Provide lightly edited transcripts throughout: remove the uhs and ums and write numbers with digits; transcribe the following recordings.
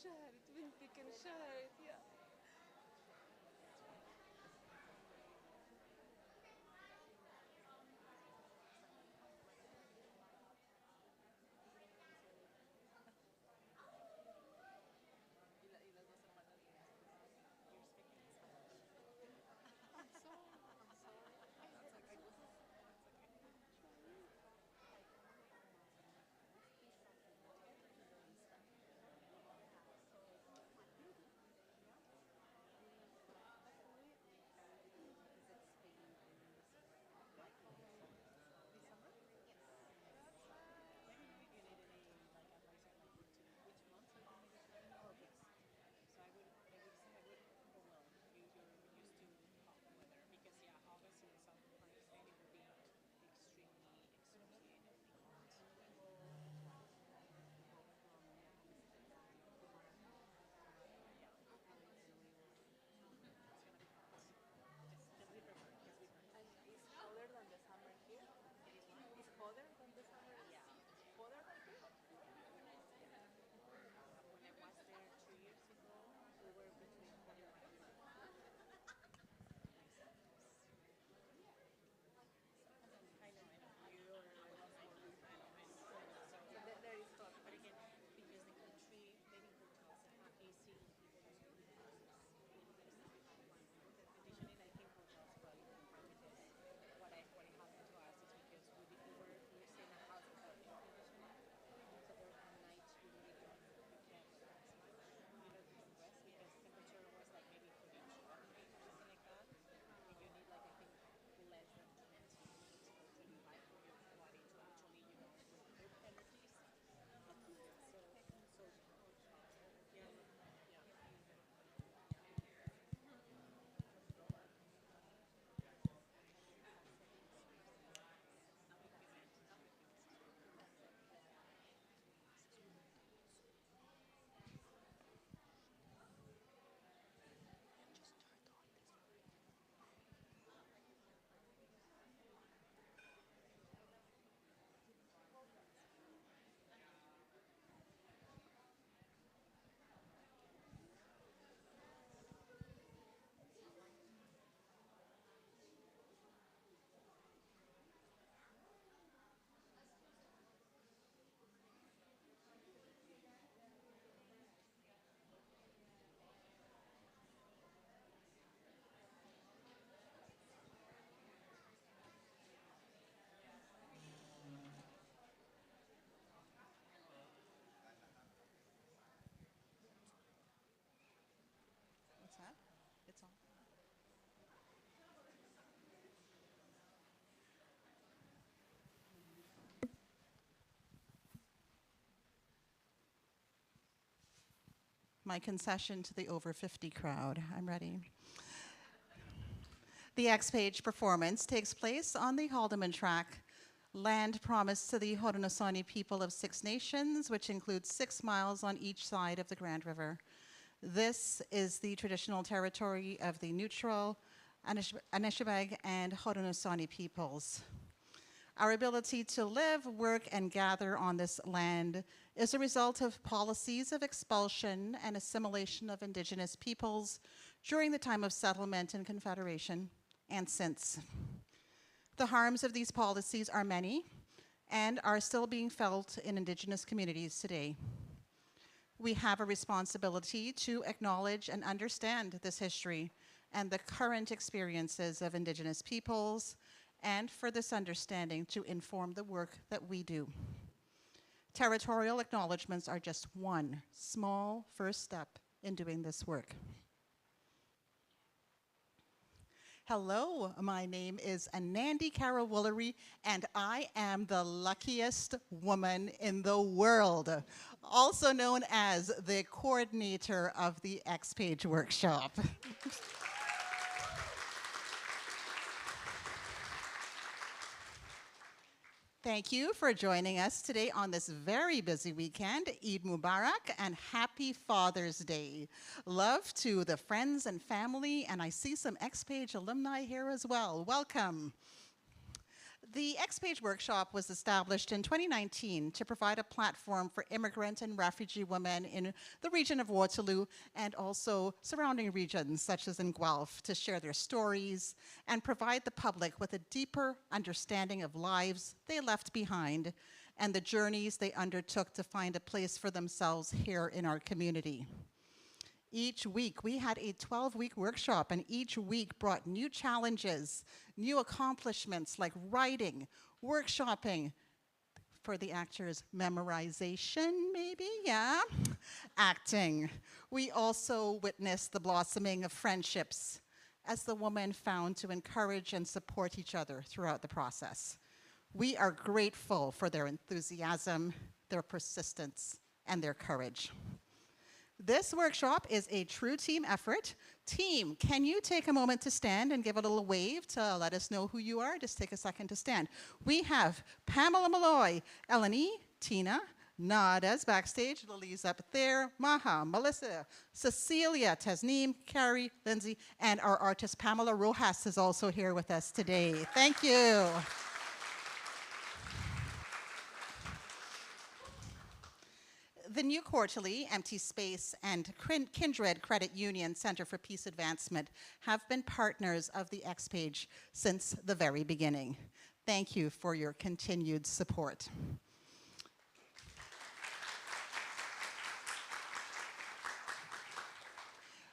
شهرت بنتك انشهرت يا I'm sorry. Trying. What's that? It's on. My concession to the over 50 crowd. I'm ready. The X Page performance takes place on the Haldeman track, land promised to the Haudenosaunee people of 6 nations, which includes 6 miles on each side of the Grand River. This is the traditional territory of the neutral Anishinaabeg and Haudenosaunee peoples. Our ability to live, work, and gather on this land is a result of policies of expulsion and assimilation of Indigenous peoples during the time of settlement and confederation, and since. The harms of these policies are many and are still being felt in Indigenous communities today. We have a responsibility to acknowledge and understand this history and the current experiences of Indigenous peoples, and for this understanding to inform the work that we do. Territorial acknowledgements are just one small first step in doing this work. Hello, my name is Anandi Karawullery, and I am the luckiest woman in the world, also known as the coordinator of the X Page workshop. Thank you for joining us today on this very busy weekend. Eid Mubarak and happy Father's Day. Love to the friends and family, and I see some X Page alumni here as well. Welcome. The X-Page Workshop was established in 2019 to provide a platform for immigrant and refugee women in the region of Waterloo and also surrounding regions such as in Guelph to share their stories and provide the public with a deeper understanding of lives they left behind and the journeys they undertook to find a place for themselves here in our community. Each week, we had a 12-week workshop, and each week brought new challenges, new accomplishments like writing, workshopping, for the actors, memorization, maybe, yeah, acting. We also witnessed the blossoming of friendships as the women found to encourage and support each other throughout the process. We are grateful for their enthusiasm, their persistence, and their courage. This workshop is a true team effort. Team, can you take a moment to stand and give a little wave to let us know who you are? Just take a second to stand. We have Pamela Malloy, Eleni, Tina, Nada's backstage, Lily's up there, Maha, Melissa, Cecilia, Tasneem, Carrie, Lindsay, and our artist Pamela Rojas is also here with us today. Thank you. The New Quarterly, Empty Space, and Kindred Credit Union Center for Peace Advancement have been partners of the X-Page since the very beginning. Thank you for your continued support.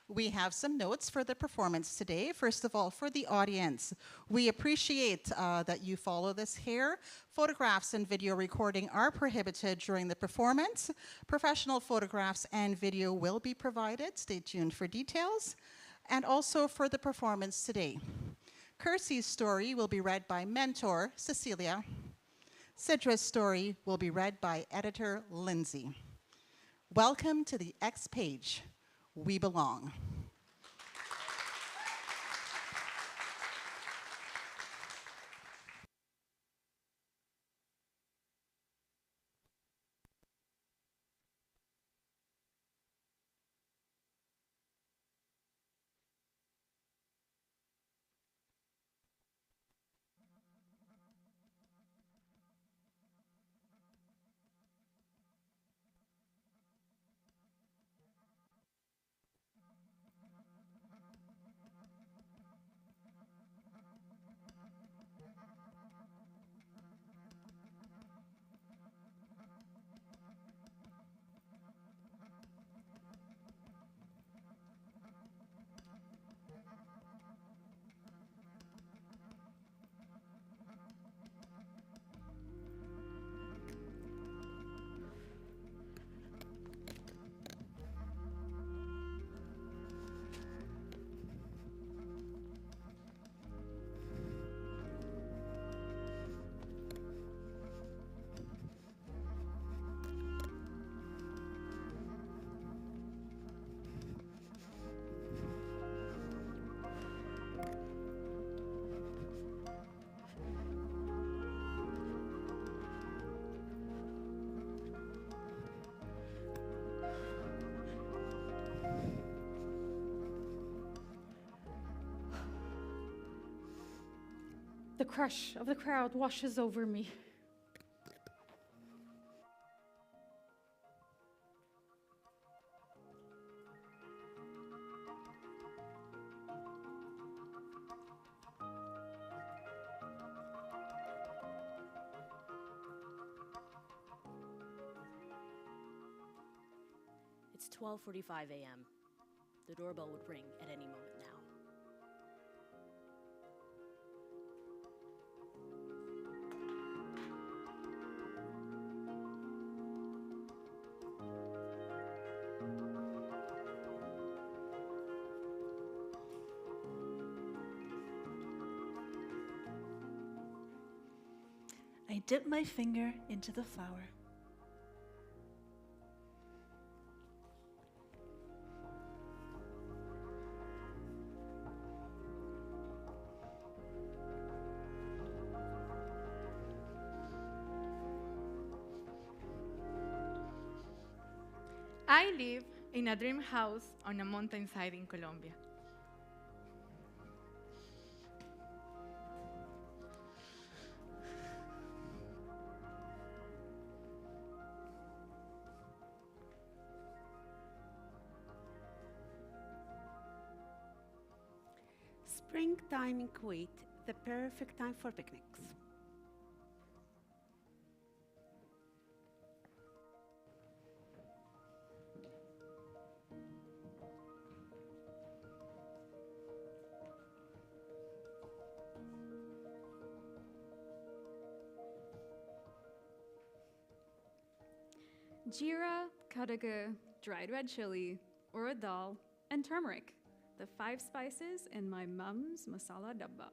We have some notes for the performance today. First of all, for the audience, we appreciate that you follow this here. Photographs and video recording are prohibited during the performance. Professional photographs and video will be provided. Stay tuned for details. And also for the performance today. Kirsty's story will be read by mentor Cecilia. Sidra's story will be read by editor Lindsay. Welcome to the X-Page. We belong. The crush of the crowd washes over me. It's 12:45 a.m. The doorbell would ring at any moment now. I dip my finger into the flour. I live in a dream house on a mountainside in Colombia. Springtime in Kuwait, the perfect time for picnics. Jeera, kadaga, dried red chili, urad dal, and turmeric, the 5 spices in my mum's masala dabba.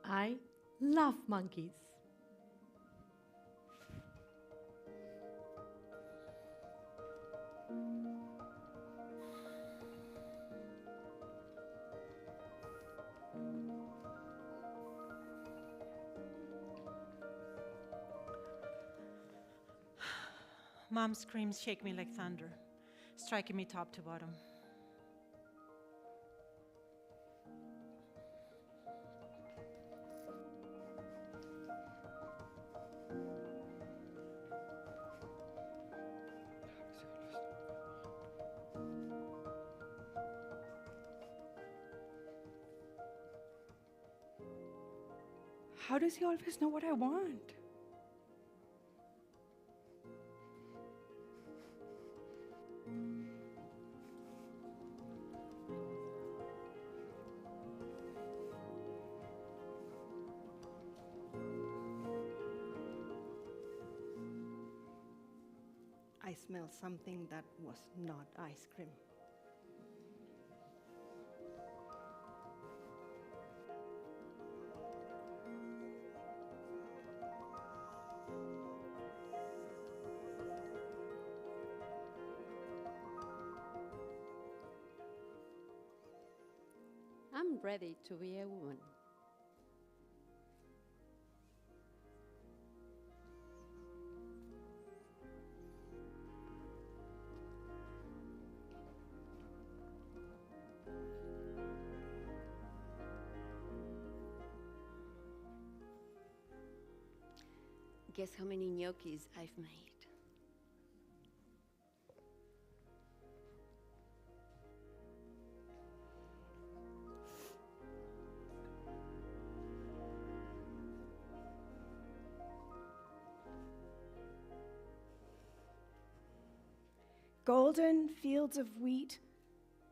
I love monkeys. Mom's screams shake me like thunder, striking me top to bottom. How does he always know what I want? I smelled something that was not ice cream. I'm ready to be a woman. Guess how many gnocchis I've made? Golden fields of wheat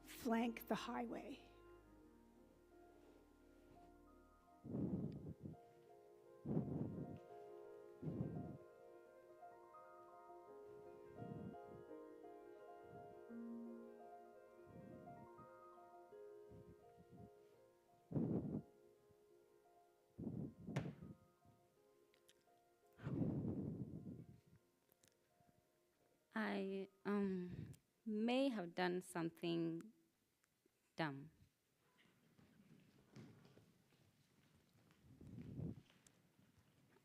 flank the highway. I may have done something dumb.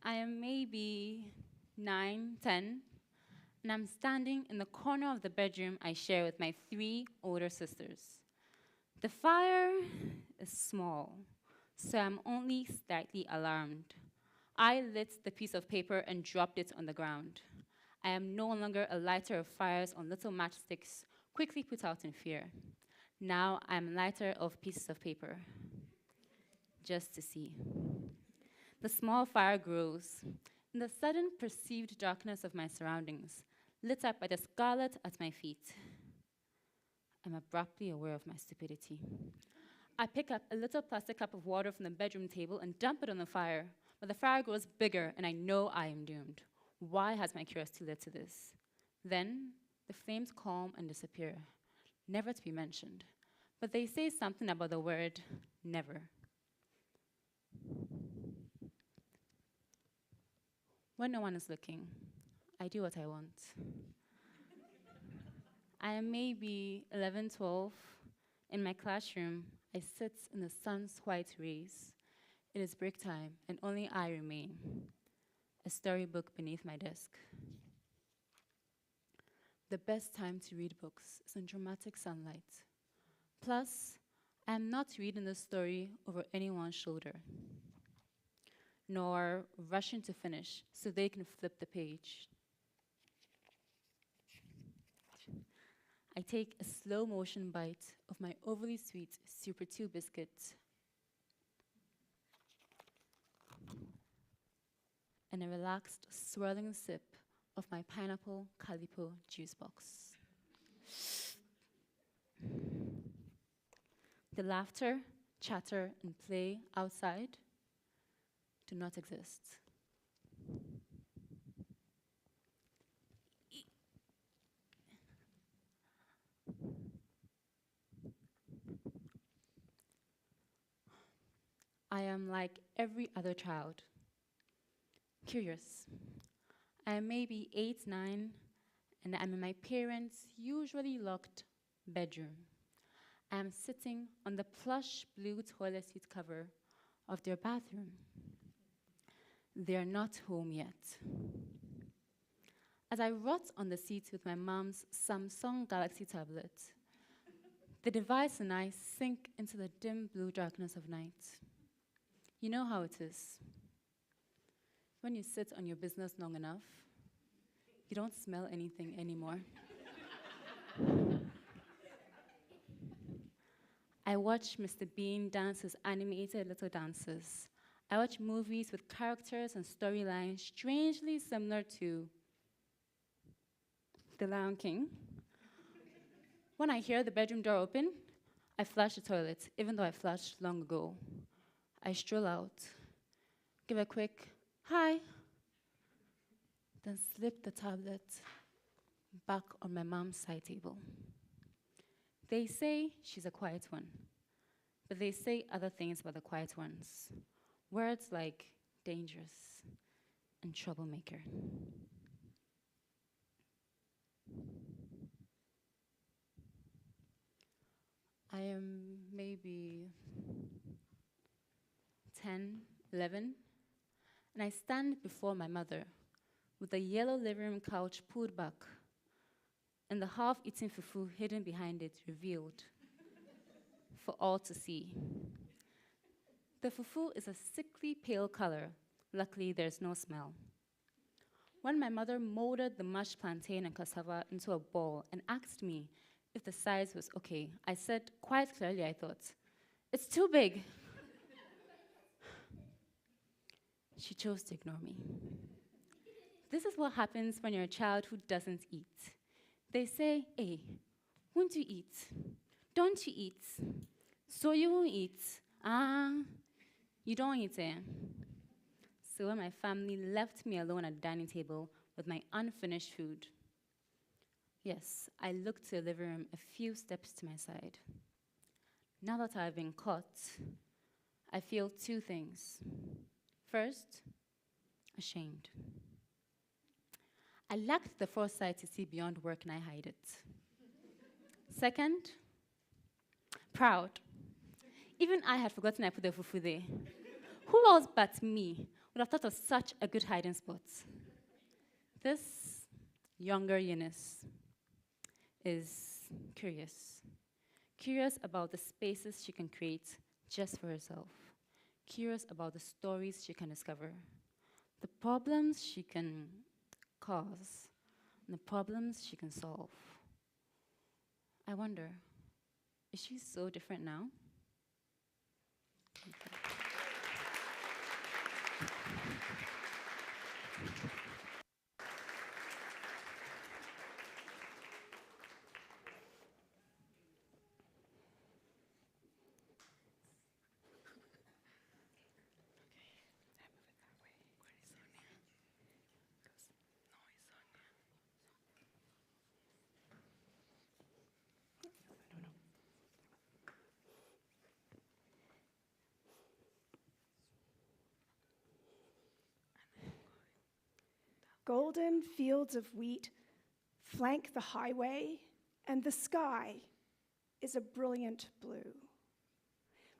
I am maybe 9, 10, and I'm standing in the corner of the bedroom I share with my 3 older sisters. The fire is small, so I'm only slightly alarmed. I lit the piece of paper and dropped it on the ground. I am no longer a lighter of fires on little matchsticks, quickly put out in fear. Now I'm a lighter of pieces of paper, just to see. The small fire grows. In the sudden perceived darkness of my surroundings, lit up by the scarlet at my feet, I'm abruptly aware of my stupidity. I pick up a little plastic cup of water from the bedroom table and dump it on the fire, but the fire grows bigger and I know I am doomed. Why has my curiosity led to this? Then the flames calm and disappear, never to be mentioned, but they say something about the word never. When no one is looking, I do what I want. I am maybe 11, 12. In my classroom, I sit in the sun's white rays. It is break time, and only I remain. A storybook beneath my desk. The best time to read books is in dramatic sunlight. Plus, I am not reading the story over anyone's shoulder, nor rushing to finish so they can flip the page. I take a slow motion bite of my overly sweet Super 2 biscuit and a relaxed, swirling sip of my pineapple calipo juice box. The laughter, chatter, and play outside do not exist. I am like every other child, curious. I am maybe 8, 9, and I'm in my parents' usually locked bedroom. I am sitting on the plush blue toilet seat cover of their bathroom. They are not home yet. As I rot on the seat with my mom's Samsung Galaxy tablet, the device and I sink into the dim blue darkness of night. You know how it is. When you sit on your business long enough, you don't smell anything anymore. I watch Mr. Bean dance his animated little dances. I watch movies with characters and storylines strangely similar to The Lion King. When I hear the bedroom door open, I flush the toilet, even though I flushed long ago. I stroll out, give a quick hi, then slip the tablet back on my mom's side table. They say she's a quiet one, but they say other things about the quiet ones. Words like dangerous and troublemaker. I am maybe 10, 11, and I stand before my mother with the yellow living room couch pulled back and the half-eaten fufu hidden behind it revealed for all to see. The fufu is a sickly pale color. Luckily, there's no smell. When my mother molded the mashed plantain and cassava into a ball and asked me if the size was okay, I said quite clearly, I thought, "It's too big." She chose to ignore me. This is what happens when you're a child who doesn't eat. They say, "Hey, won't you eat? Don't you eat? So you won't eat. You don't eat, eh?" So when my family left me alone at the dining table with my unfinished food, yes, I looked to the living room a few steps to my side. Now that I've been caught, I feel two things. First, ashamed. I lacked the foresight to see beyond work and I hide it. Second, proud. Even I had forgotten I put the fufu there. Who else but me would have thought of such a good hiding spot? This younger Eunice is curious. Curious about the spaces she can create just for herself. Curious about the stories she can discover. The problems she can cause. And the problems she can solve. I wonder, is she so different now? Okay. Golden fields of wheat flank the highway, and the sky is a brilliant blue.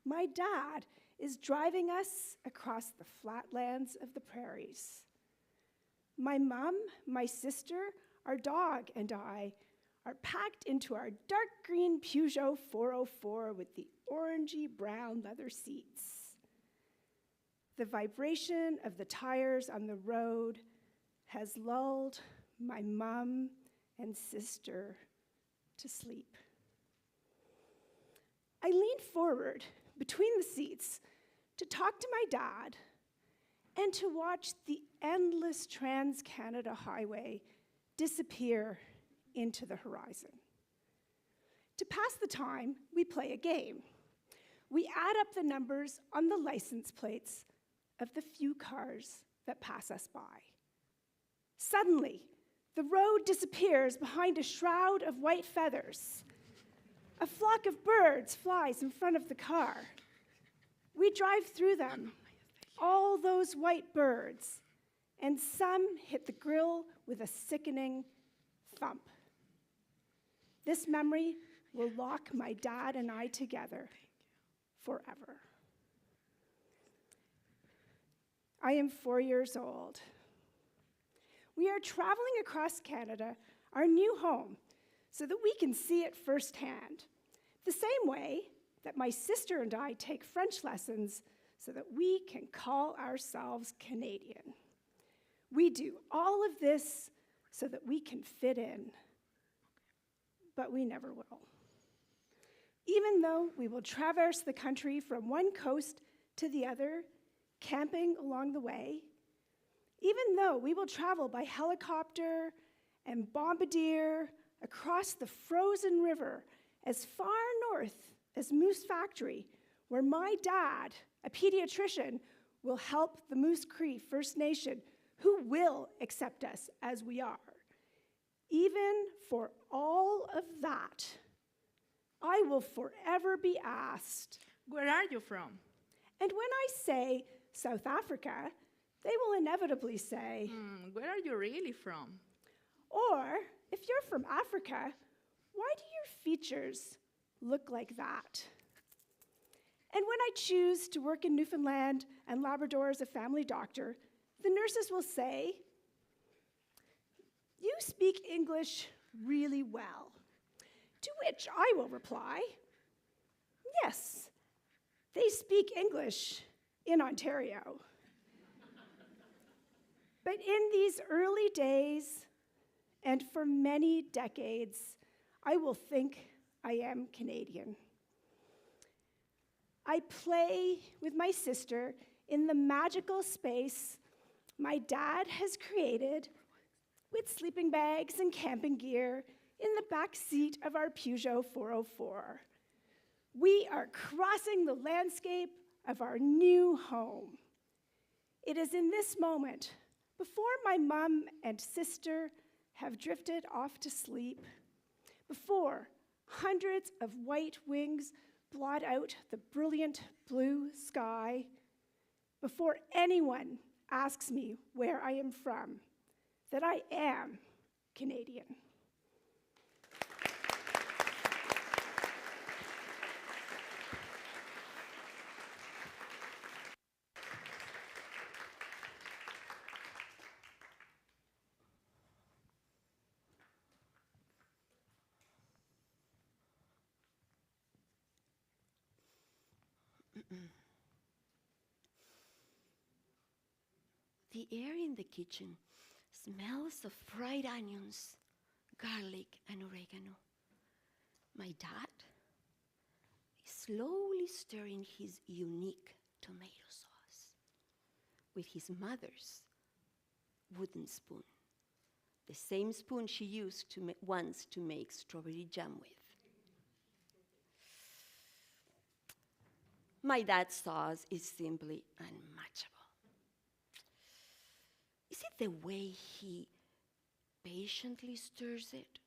My dad is driving us across the flatlands of the prairies. My mom, my sister our dog and I are packed into our dark green Peugeot 404 with the orangey brown leather seats. The vibration of the tires on the road has lulled my mom and sister to sleep. I lean forward between the seats to talk to my dad and to watch the endless Trans-Canada Highway disappear into the horizon. To pass the time, we play a game. We add up the numbers on the license plates of the few cars that pass us by. Suddenly, the road disappears behind a shroud of white feathers. A flock of birds flies in front of the car. We drive through them, all those white birds, and some hit the grill with a sickening thump. This memory will lock my dad and I together forever. I am 4 years old. We are traveling across Canada, our new home, so that we can see it firsthand, the same way that my sister and I take French lessons so that we can call ourselves Canadian. We do all of this so that we can fit in, but we never will. Even though we will traverse the country from one coast to the other, camping along the way, even though we will travel by helicopter and bombardier across the frozen river as far north as Moose Factory, where my dad, a pediatrician, will help the Moose Cree First Nation, who will accept us as we are. Even for all of that, I will forever be asked, "Where are you from?" And when I say South Africa, they will inevitably say, "Where are you really from?" Or, if you're from Africa, why do your features look like that? And when I choose to work in Newfoundland and Labrador as a family doctor, the nurses will say, "You speak English really well." To which I will reply, "Yes, they speak English in Ontario." But in these early days, and for many decades, I will think I am Canadian. I play with my sister in the magical space my dad has created with sleeping bags and camping gear in the back seat of our Peugeot 404. We are crossing the landscape of our new home. It is in this moment, before my mom and sister have drifted off to sleep, before hundreds of white wings blot out the brilliant blue sky, before anyone asks me where I am from, that I am Canadian. The air in the kitchen smells of fried onions, garlic, and oregano. My dad is slowly stirring his unique tomato sauce with his mother's wooden spoon, the same spoon she used once to make strawberry jam with. My dad's sauce is simply unmatchable. Is it the way he patiently stirs it?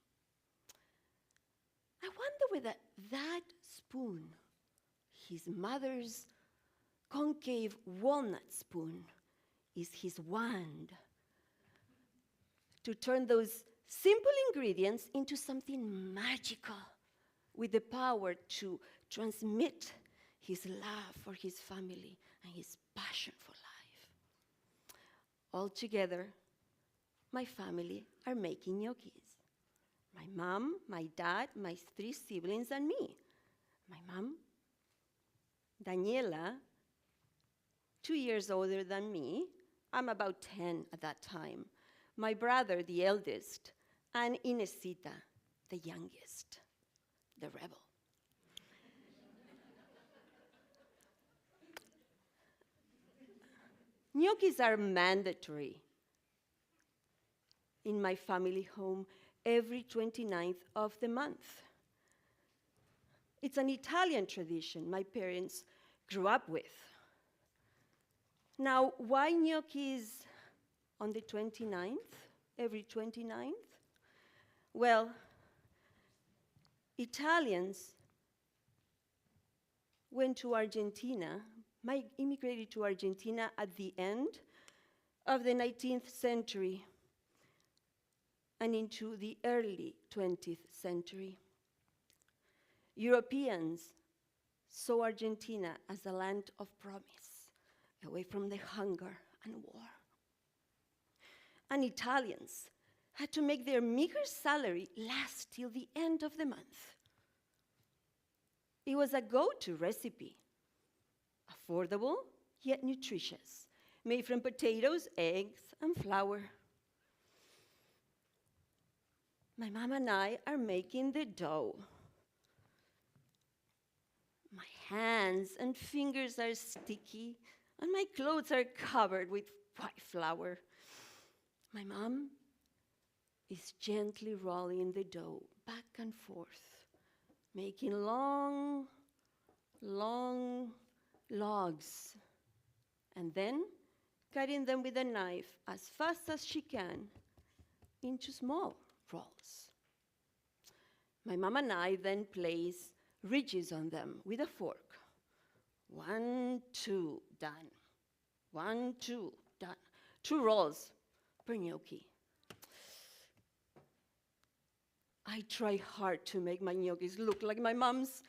I wonder whether that spoon, his mother's concave walnut spoon, is his wand to turn those simple ingredients into something magical with the power to transmit his love for his family and his passion for life. Altogether, my family are making gnocchis. My mom, my dad, my 3 siblings, and me. My mom, Daniela, 2 years older than me. I'm about 10 at that time. My brother, the eldest, and Inesita, the youngest, the rebel. Gnocchis are mandatory in my family home every 29th of the month. It's an Italian tradition my parents grew up with. Now, why gnocchis on the 29th, every 29th? Well, Italians went to Argentina, immigrated to Argentina at the end of the 19th century and into the early 20th century. Europeans saw Argentina as a land of promise, away from the hunger and war. And Italians had to make their meager salary last till the end of the month. It was a go-to recipe, affordable yet nutritious, made from potatoes, eggs, and flour. My mom and I are making the dough. My hands and fingers are sticky, and my clothes are covered with white flour. My mom is gently rolling the dough back and forth, making long, long logs, and then cutting them with a knife as fast as she can into small rolls. My mom and I then place ridges on them with a fork. 1, 2, done. 1, 2, done. 2 rolls per gnocchi. I try hard to make my gnocchis look like my mom's,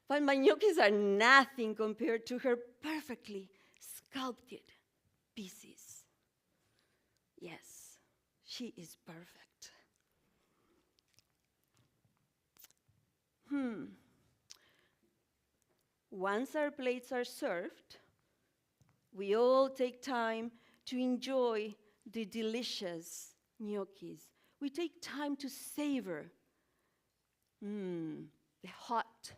but my gnocchis are nothing compared to her perfectly sculpted pieces. Yes, she is perfect. Once our plates are served, we all take time to enjoy the delicious gnocchis. We take time to savor the hot,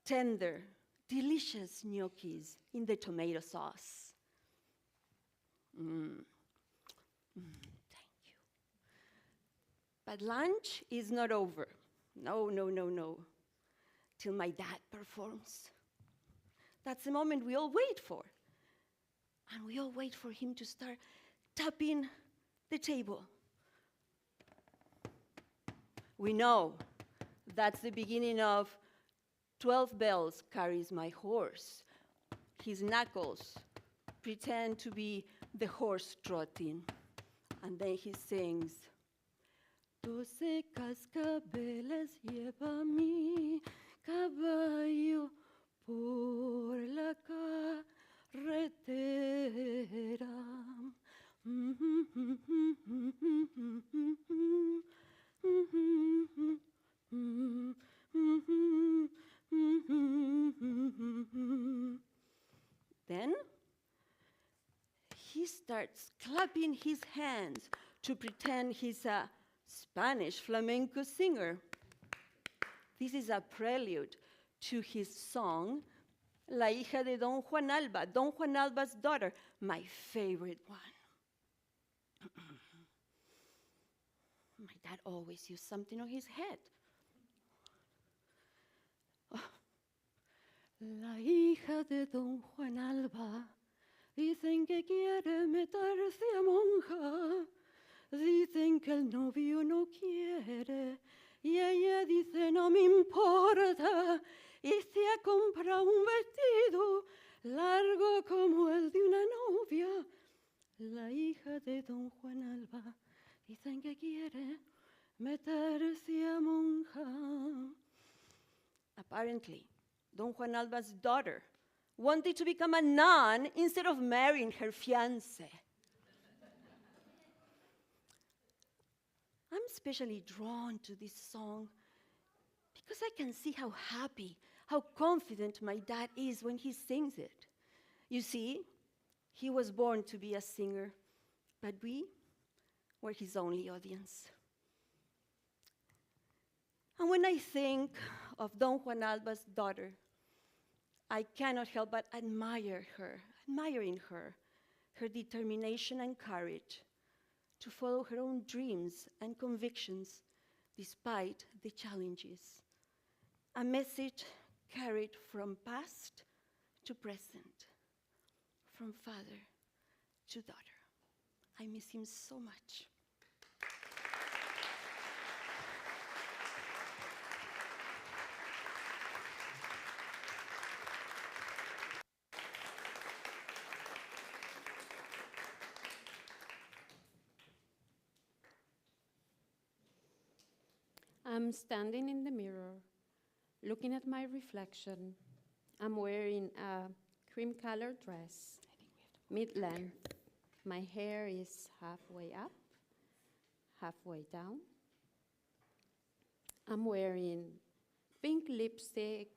tender, delicious gnocchis in the tomato sauce. Thank you. But lunch is not over. No, no, no, no. Till my dad performs. That's the moment we all wait for. And we all wait for him to start tapping the table. We know that's the beginning of 12 bells carries my horse. His knuckles pretend to be the horse trotting. And then he sings, 12 cascabeles lleva mi caballo por la carretera. Then he starts clapping his hands to pretend he's a Spanish flamenco singer. This is a prelude to his song, La hija de Don Juan Alba, Don Juan Alba's daughter, my favorite one. My dad always used something on his head. Oh. La hija de Don Juan Alba, dicen que quiere meterse a monja. Dicen que el novio no quiere, y ella dice no me importa, y se ha comprado un vestido largo como el de una novia. La hija de Don Juan Alba, dicen que quiere meterse a monja. Apparently, Don Juan Alba's daughter wanted to become a nun instead of marrying her fiancé. especially drawn to this song because I can see how happy, how confident my dad is when he sings it. You see, he was born to be a singer, but we were his only audience. And when I think of Don Juan Alba's daughter, I cannot help but admiring her determination and courage to follow her own dreams and convictions despite the challenges. A message carried from past to present, from father to daughter. I miss him so much. I'm standing in the mirror, looking at my reflection. I'm wearing a cream-colored dress, mid-length. My hair is halfway up, halfway down. I'm wearing pink lipstick,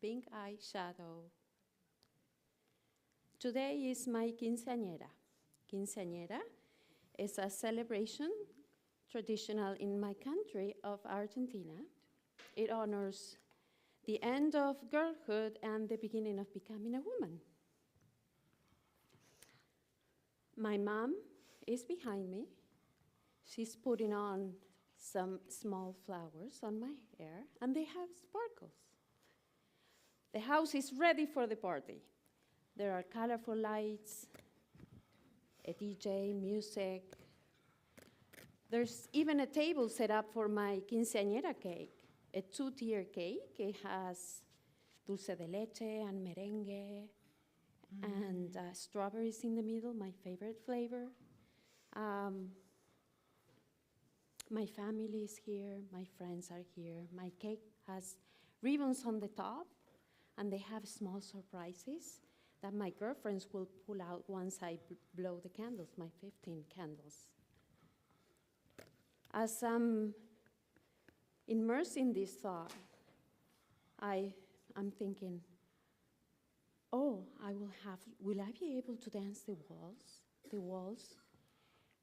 pink eyeshadow. Today is my quinceañera. Quinceañera is a celebration traditional in my country of Argentina. It honors the end of girlhood and the beginning of becoming a woman. My mom is behind me. She's putting on some small flowers on my hair, and they have sparkles. The house is ready for the party. There are colorful lights, a DJ, music. There's even a table set up for my quinceañera cake, a two-tier cake. It has dulce de leche and merengue and strawberries in the middle, my favorite flavor. My family is here, my friends are here. My cake has ribbons on the top, and they have small surprises that my girlfriends will pull out once I blow the candles, my 15 candles. As I'm immersed in this thought, I'm thinking, oh, will I be able to dance the waltz?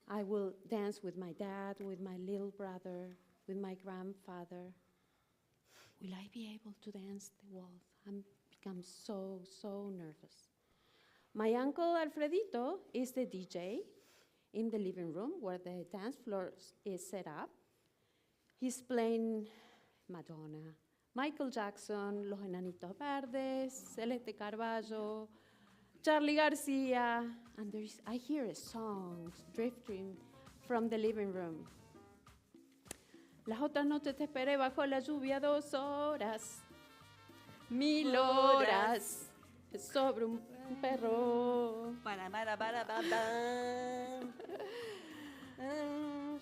I will dance with my dad, with my little brother, with my grandfather. Will I be able to dance the waltz? I'm become so nervous. My uncle Alfredito is the DJ in the living room where the dance floor is set up. He's playing Madonna, Michael Jackson, Los Enanitos Verdes, Celeste Carballo, Charlie Garcia, and I hear a song drifting from the living room. Las otras noches te esperé bajo la lluvia 2 horas, 1000 horas, sobre un perro.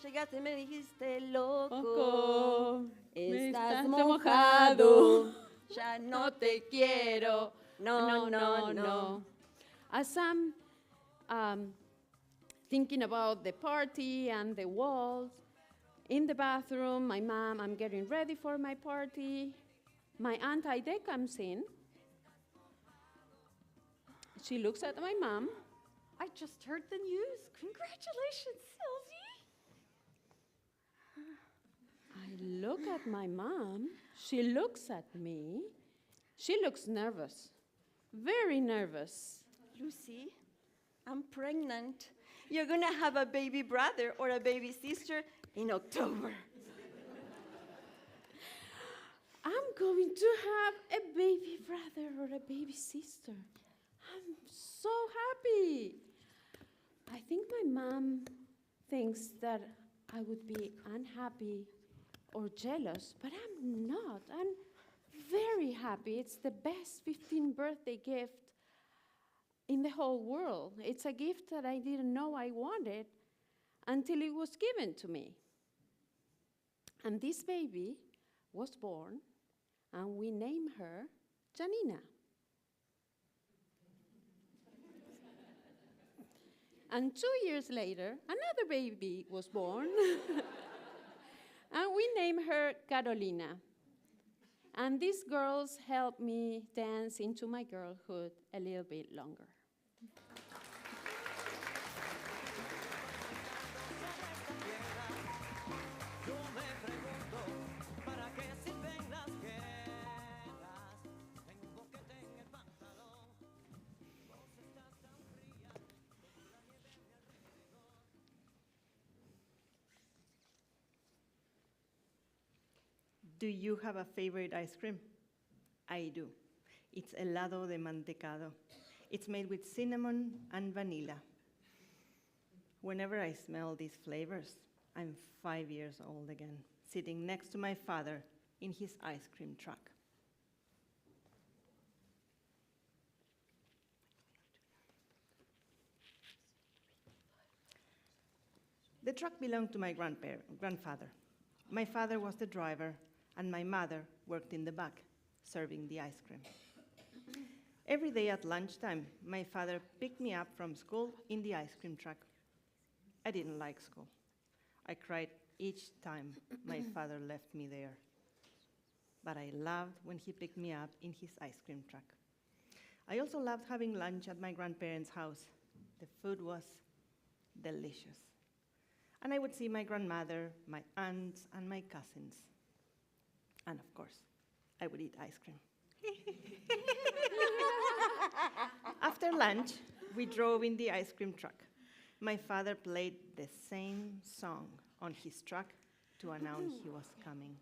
Llegaste y me dijiste loco, estás mojado, ya no te quiero, no. As I'm thinking about the party and the waltz, in the bathroom, I'm getting ready for my party. My Aunt Aide comes in. She looks at my mom. I just heard the news. Congratulations, Sylvie. I look at my mom. She looks at me. She looks nervous, very nervous. Lucy, I'm pregnant. You're gonna have a baby brother or a baby sister in October. I'm going to have a baby brother or a baby sister. I'm so happy. I think my mom thinks that I would be unhappy or jealous, but I'm not. I'm very happy. It's the best 15th birthday gift in the whole world. It's a gift that I didn't know I wanted until it was given to me. And this baby was born, and we named her Janina. And 2 years later, another baby was born. And we named her Carolina. And these girls helped me dance into my girlhood a little bit longer. Do you have a favorite ice cream? I do. It's helado de mantecado. It's made with cinnamon and vanilla. Whenever I smell these flavors, I'm 5 years old again, sitting next to my father in his ice cream truck. The truck belonged to my grandfather. My father was the driver, and my mother worked in the back, serving the ice cream. Every day at lunchtime, my father picked me up from school in the ice cream truck. I didn't like school. I cried each time my father left me there. But I loved when he picked me up in his ice cream truck. I also loved having lunch at my grandparents' house. The food was delicious. And I would see my grandmother, my aunts, and my cousins. And of course, I would eat ice cream. After lunch, we drove in the ice cream truck. My father played the same song on his truck to announce he was coming.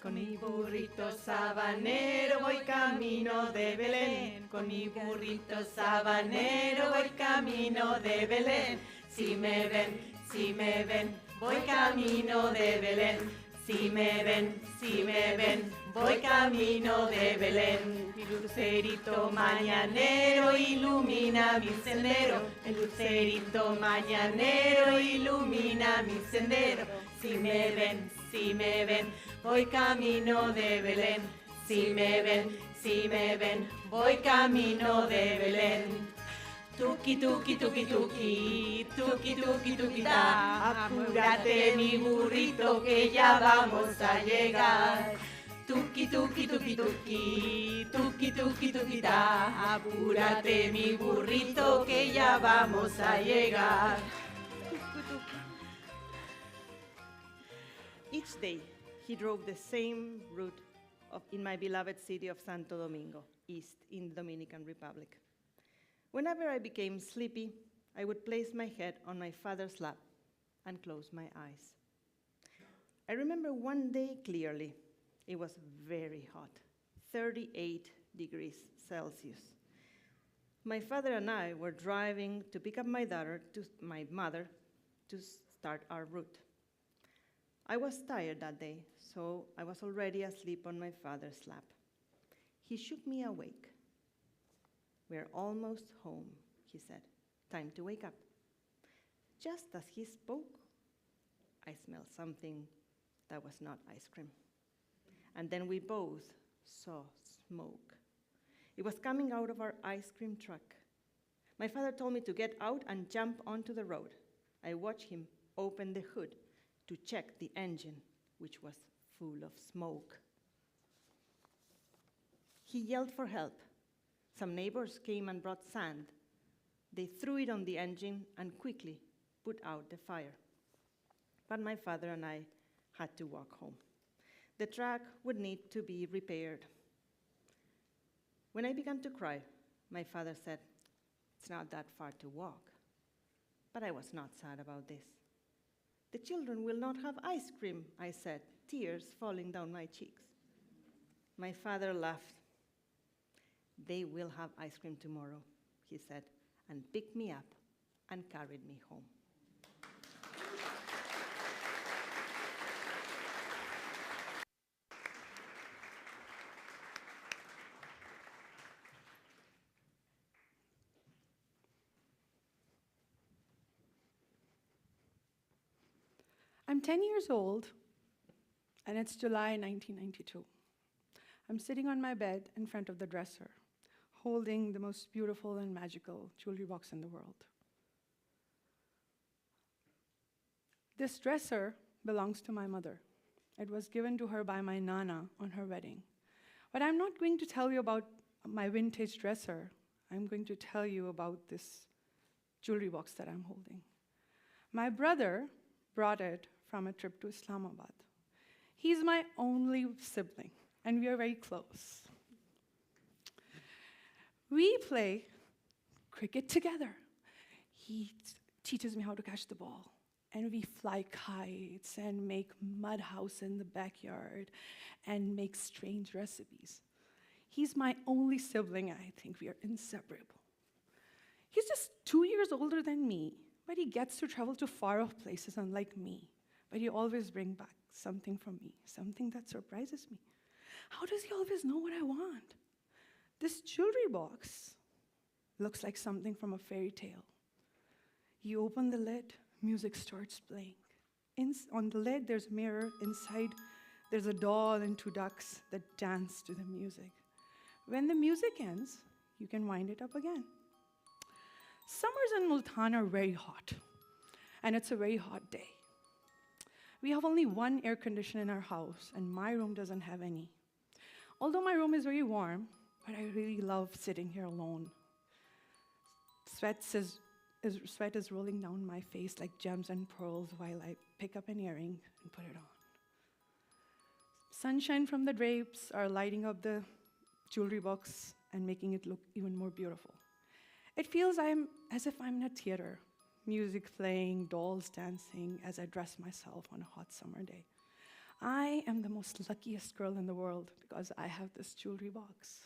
Con mi burrito sabanero voy camino de Belén. Con mi burrito sabanero voy camino de Belén. Si me ven, voy camino de Belén. Si me ven, voy camino de Belén. Mi lucerito mañanero ilumina mi sendero. El lucerito mañanero ilumina mi sendero. Si me ven, voy camino de Belén. Si me ven, voy camino de Belén. Tuki, tuki, tuki, tuki, tuki, tuki, tuki, ta. Apúrate mi burrito que ya vamos a llegar. Tuki, tuki, tuki, tuki, tuki, tuki, tuki, ta. Apúrate mi burrito que ya vamos a llegar. Each day, he drove the same route in my beloved city of Santo Domingo, east in the Dominican Republic. Whenever I became sleepy, I would place my head on my father's lap and close my eyes. I remember one day clearly. It was very hot, 38 degrees Celsius. My father and I were driving to pick up my mother to start our route. I was tired that day, so I was already asleep on my father's lap. He shook me awake. "We're almost home," he said. "Time to wake up." Just as he spoke, I smelled something that was not ice cream. And then we both saw smoke. It was coming out of our ice cream truck. My father told me to get out and jump onto the road. I watched him open the hood to check the engine, which was full of smoke. He yelled for help. Some neighbors came and brought sand. They threw it on the engine and quickly put out the fire. But my father and I had to walk home. The truck would need to be repaired. When I began to cry, my father said, "It's not that far to walk." But I was not sad about this. "The children will not have ice cream," I said, tears falling down my cheeks. My father laughed. "They will have ice cream tomorrow," he said, and picked me up and carried me home. I'm 10 years old, and it's July 1992. I'm sitting on my bed in front of the dresser, holding the most beautiful and magical jewelry box in the world. This dresser belongs to my mother. It was given to her by my Nana on her wedding. But I'm not going to tell you about my vintage dresser. I'm going to tell you about this jewelry box that I'm holding. My brother brought it from a trip to Islamabad. He's my only sibling, and we are very close. We play cricket together. He teaches me how to catch the ball. And we fly kites and make mud house in the backyard and make strange recipes. He's my only sibling, and I think we are inseparable. He's just 2 years older than me, but he gets to travel to far-off places unlike me. But he always brings back something from me, something that surprises me. How does he always know what I want? This jewelry box looks like something from a fairy tale. You open the lid, music starts playing. On the lid, there's a mirror. Inside, there's a doll and 2 ducks that dance to the music. When the music ends, you can wind it up again. Summers in Multan are very hot, and it's a very hot day. We have only 1 air conditioner in our house, and my room doesn't have any. Although my room is very warm, but I really love sitting here alone. Sweat is rolling down my face like gems and pearls while I pick up an earring and put it on. Sunshine from the drapes are lighting up the jewelry box and making it look even more beautiful. It feels as if I'm in a theater, music playing, dolls dancing as I dress myself on a hot summer day. I am the most luckiest girl in the world because I have this jewelry box.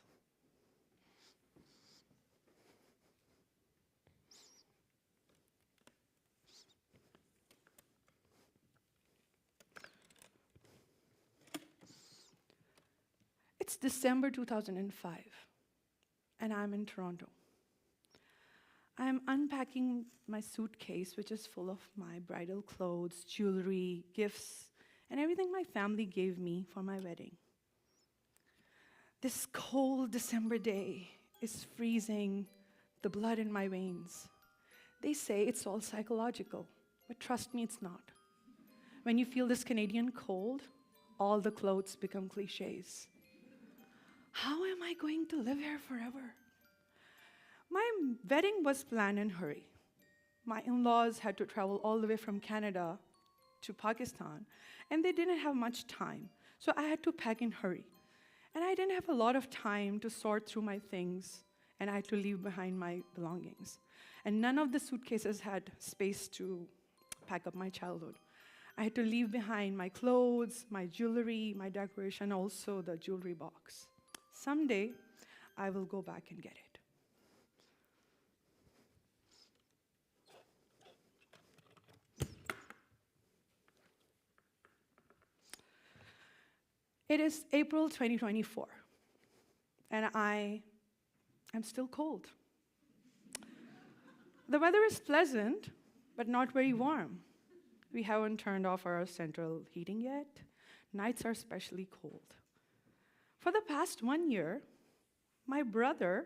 It's December 2005, and I'm in Toronto. I'm unpacking my suitcase, which is full of my bridal clothes, jewelry, gifts, and everything my family gave me for my wedding. This cold December day is freezing the blood in my veins. They say it's all psychological, but trust me, it's not. When you feel this Canadian cold, all the clothes become cliches. How am I going to live here forever? My wedding was planned in a hurry. My in-laws had to travel all the way from Canada to Pakistan, and they didn't have much time, so I had to pack in a hurry. And I didn't have a lot of time to sort through my things, and I had to leave behind my belongings. And none of the suitcases had space to pack up my childhood. I had to leave behind my clothes, my jewelry, my decoration, also the jewelry box. Someday, I will go back and get it. It is April 2024, and I am still cold. The weather is pleasant, but not very warm. We haven't turned off our central heating yet. Nights are especially cold. For the past 1 year, my brother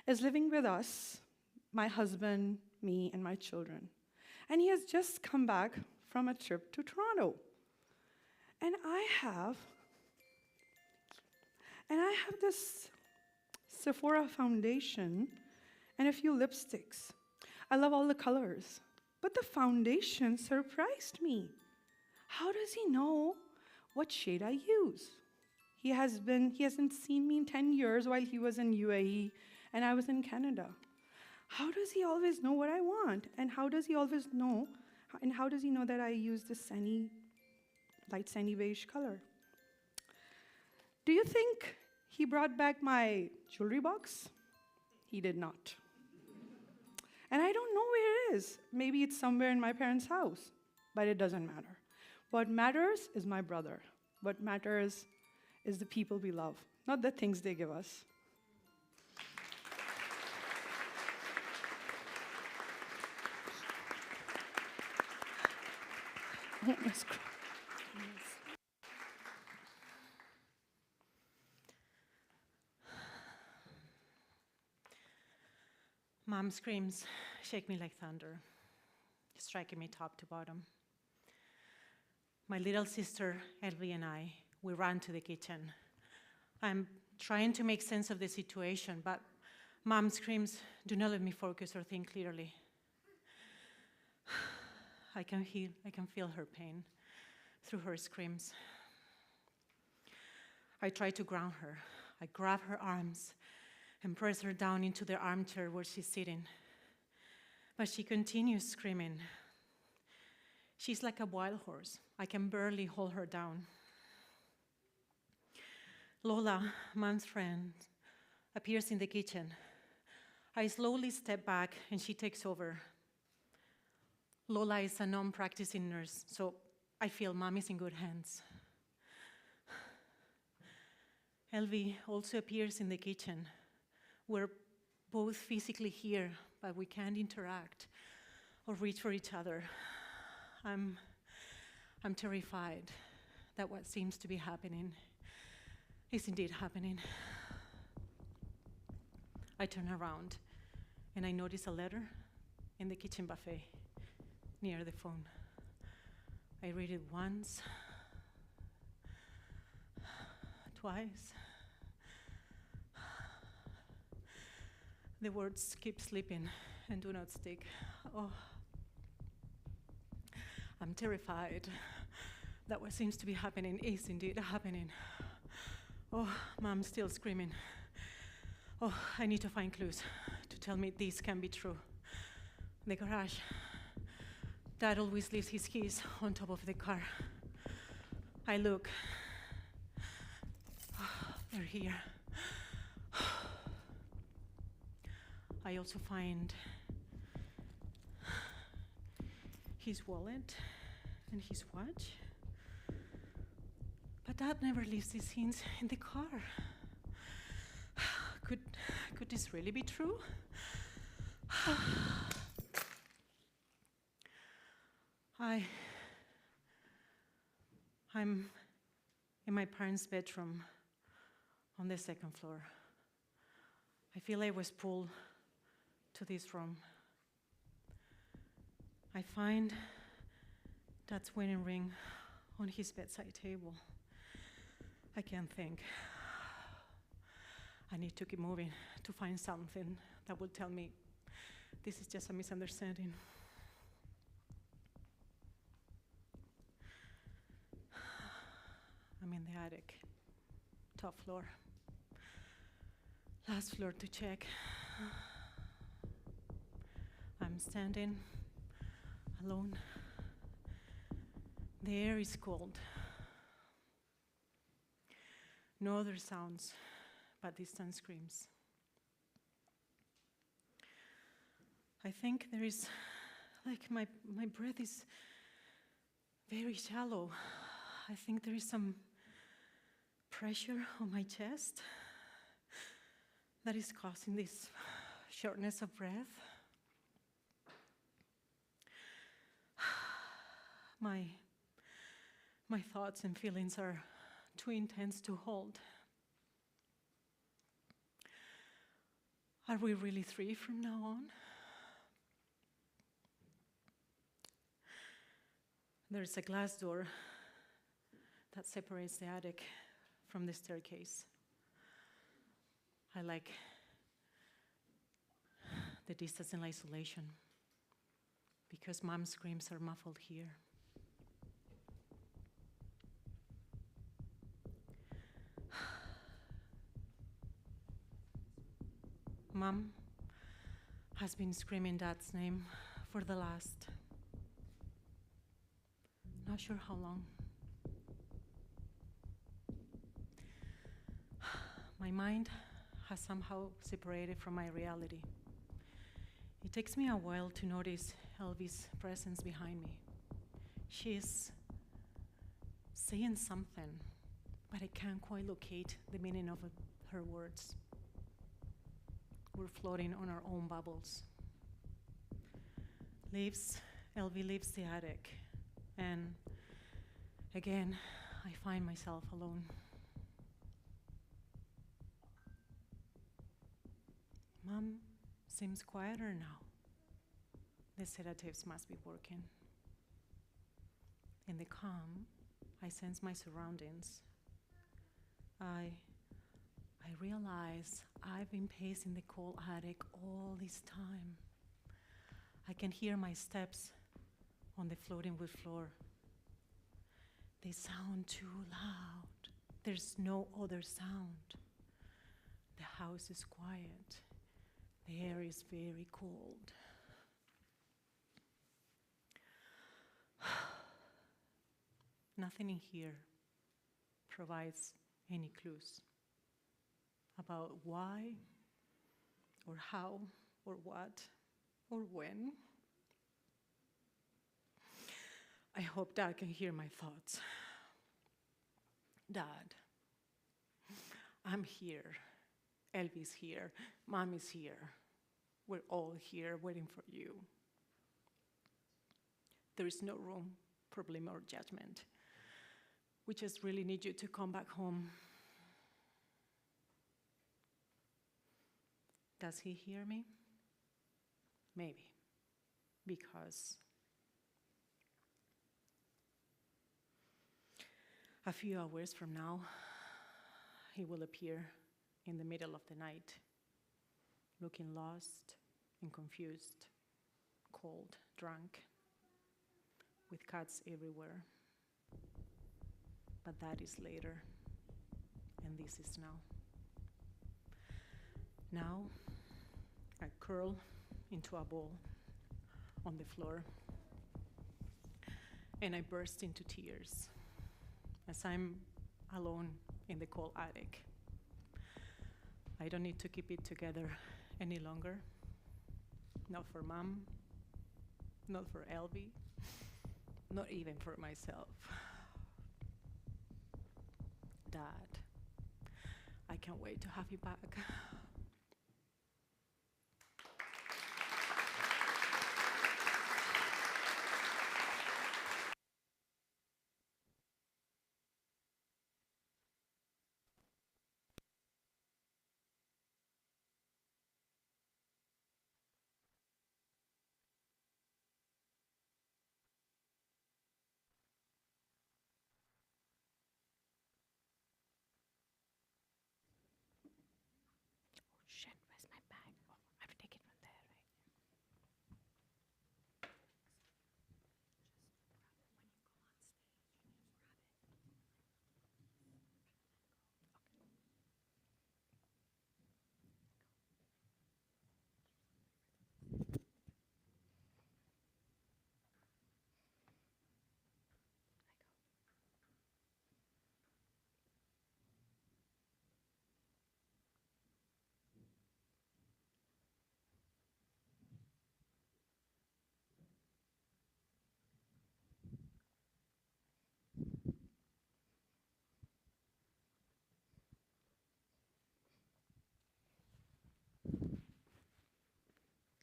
is living with us, my husband, me, and my children. And he has just come back from a trip to Toronto. And I have this Sephora foundation and a few lipsticks. I love all the colors, but the foundation surprised me. How does he know what shade I use? He hasn't seen me in 10 years while he was in UAE and I was in Canada. How does he always know what I want? And how does he know that I use this light sandy beige color? Do you think he brought back my jewelry box? He did not. And I don't know where it is. Maybe it's somewhere in my parents' house, but it doesn't matter. What matters is my brother. What matters is the people we love, not the things they give us. Oh, my scroll. Mom screams, shake me like thunder, striking me top to bottom. My little sister, Elvie, and I, we ran to the kitchen. I'm trying to make sense of the situation, but Mom screams, do not let me focus or think clearly. I can feel her pain through her screams. I try to ground her. I grab her arms and press her down into the armchair where she's sitting. But she continues screaming. She's like a wild horse. I can barely hold her down. Lola, Mom's friend, appears in the kitchen. I slowly step back and she takes over. Lola is a non-practicing nurse, so I feel Mom is in good hands. Elvie also appears in the kitchen. We're both physically here, but we can't interact or reach for each other. I'm terrified that what seems to be happening is indeed happening. I turn around and I notice a letter in the kitchen buffet near the phone. I read it once, twice. The words keep slipping and do not stick. Oh, I'm terrified that what seems to be happening is indeed happening. Oh, Mom's still screaming. Oh, I need to find clues to tell me this can be true. The garage. Dad always leaves his keys on top of the car. I look. Oh, they're here. I also find his wallet and his watch. But Dad never leaves these things in the car. Could this really be true? I'm in my parents' bedroom on the second floor. I feel I was pulled to this room. I find Dad's wedding ring on his bedside table. I can't think. I need to keep moving to find something that will tell me this is just a misunderstanding. I'm in the attic, top floor. Last floor to check. I'm standing alone. The air is cold. No other sounds but distant screams. I think there is, like my breath is very shallow. I think there is some pressure on my chest that is causing this shortness of breath. My thoughts and feelings are too intense to hold. Are we really three from now on? There's a glass door that separates the attic from the staircase. I like the distance and isolation because Mom's screams are muffled here. Mom has been screaming Dad's name for the last, not sure how long. My mind has somehow separated from my reality. It takes me a while to notice Elvie's presence behind me. She's saying something, but I can't quite locate the meaning of her words. We're floating on our own bubbles. Elvie leaves the attic, and again, I find myself alone. Mom seems quieter now. The sedatives must be working. In the calm, I sense my surroundings. I realize I've been pacing the cold attic all this time. I can hear my steps on the floating wood floor. They sound too loud. There's no other sound. The house is quiet. The air is very cold. Nothing in here provides any clues about why, or how, or what, or when. I hope Dad can hear my thoughts. Dad, I'm here. Elvy's here. Mom is here. We're all here waiting for you. There is no room for blame or judgment. We just really need you to come back home. Does he hear me? Maybe, because a few hours from now, he will appear in the middle of the night, looking lost and confused, cold, drunk, with cuts everywhere. But that is later, and this is now. Now, I curl into a ball on the floor, and I burst into tears as I'm alone in the cold attic. I don't need to keep it together any longer. Not for Mom, not for Elvy, not even for myself. Dad, I can't wait to have you back. Shit, where's my bag? Oh, I have to take it from there, right?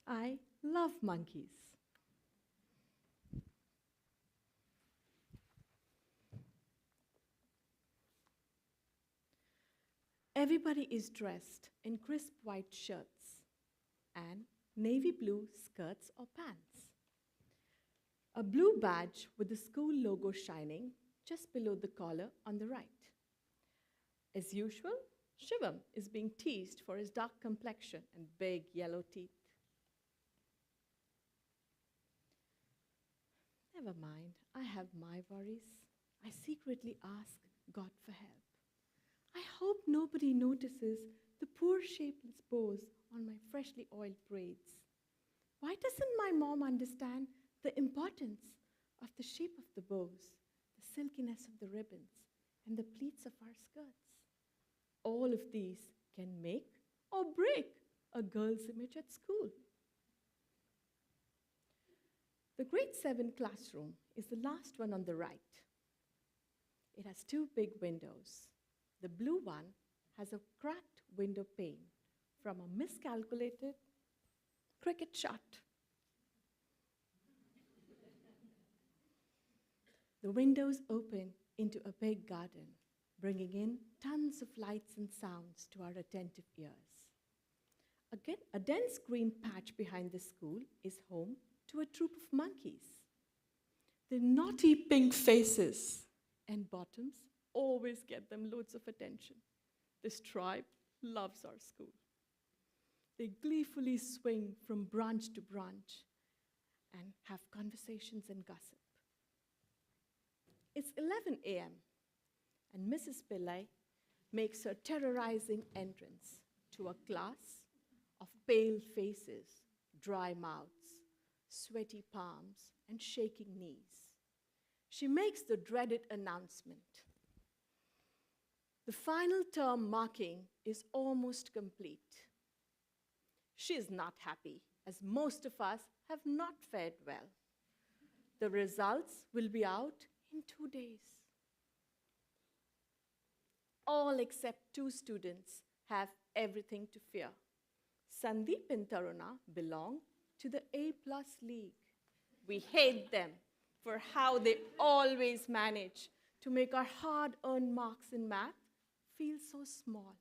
I love monkeys. Everybody is dressed in crisp white shirts and navy blue skirts or pants. A blue badge with the school logo shining just below the collar on the right. As usual, Shivam is being teased for his dark complexion and big yellow teeth. Never mind, I have my worries. I secretly ask God for help. I hope nobody notices the poor shapeless bows on my freshly oiled braids. Why doesn't my mom understand the importance of the shape of the bows, the silkiness of the ribbons, and the pleats of our skirts? All of these can make or break a girl's image at school. The grade 7 classroom is the last one on the right. It has 2 big windows. The blue one has a cracked window pane from a miscalculated cricket shot. The windows open into a big garden, bringing in tons of lights and sounds to our attentive ears. Again, a dense green patch behind the school is home to a troop of monkeys. Their naughty pink faces and bottoms always get them loads of attention. This tribe loves our school. They gleefully swing from branch to branch and have conversations and gossip. It's 11 a.m., and Mrs. Pillai makes her terrorizing entrance to a class of pale faces, dry mouths, sweaty palms, and shaking knees. She makes the dreaded announcement. The final term marking is almost complete. She is not happy, as most of us have not fared well. The results will be out in 2 days. All except 2 students have everything to fear. Sandeep and Taruna belong to the A+ League. We hate them for how they always manage to make our hard-earned marks in math feel so small.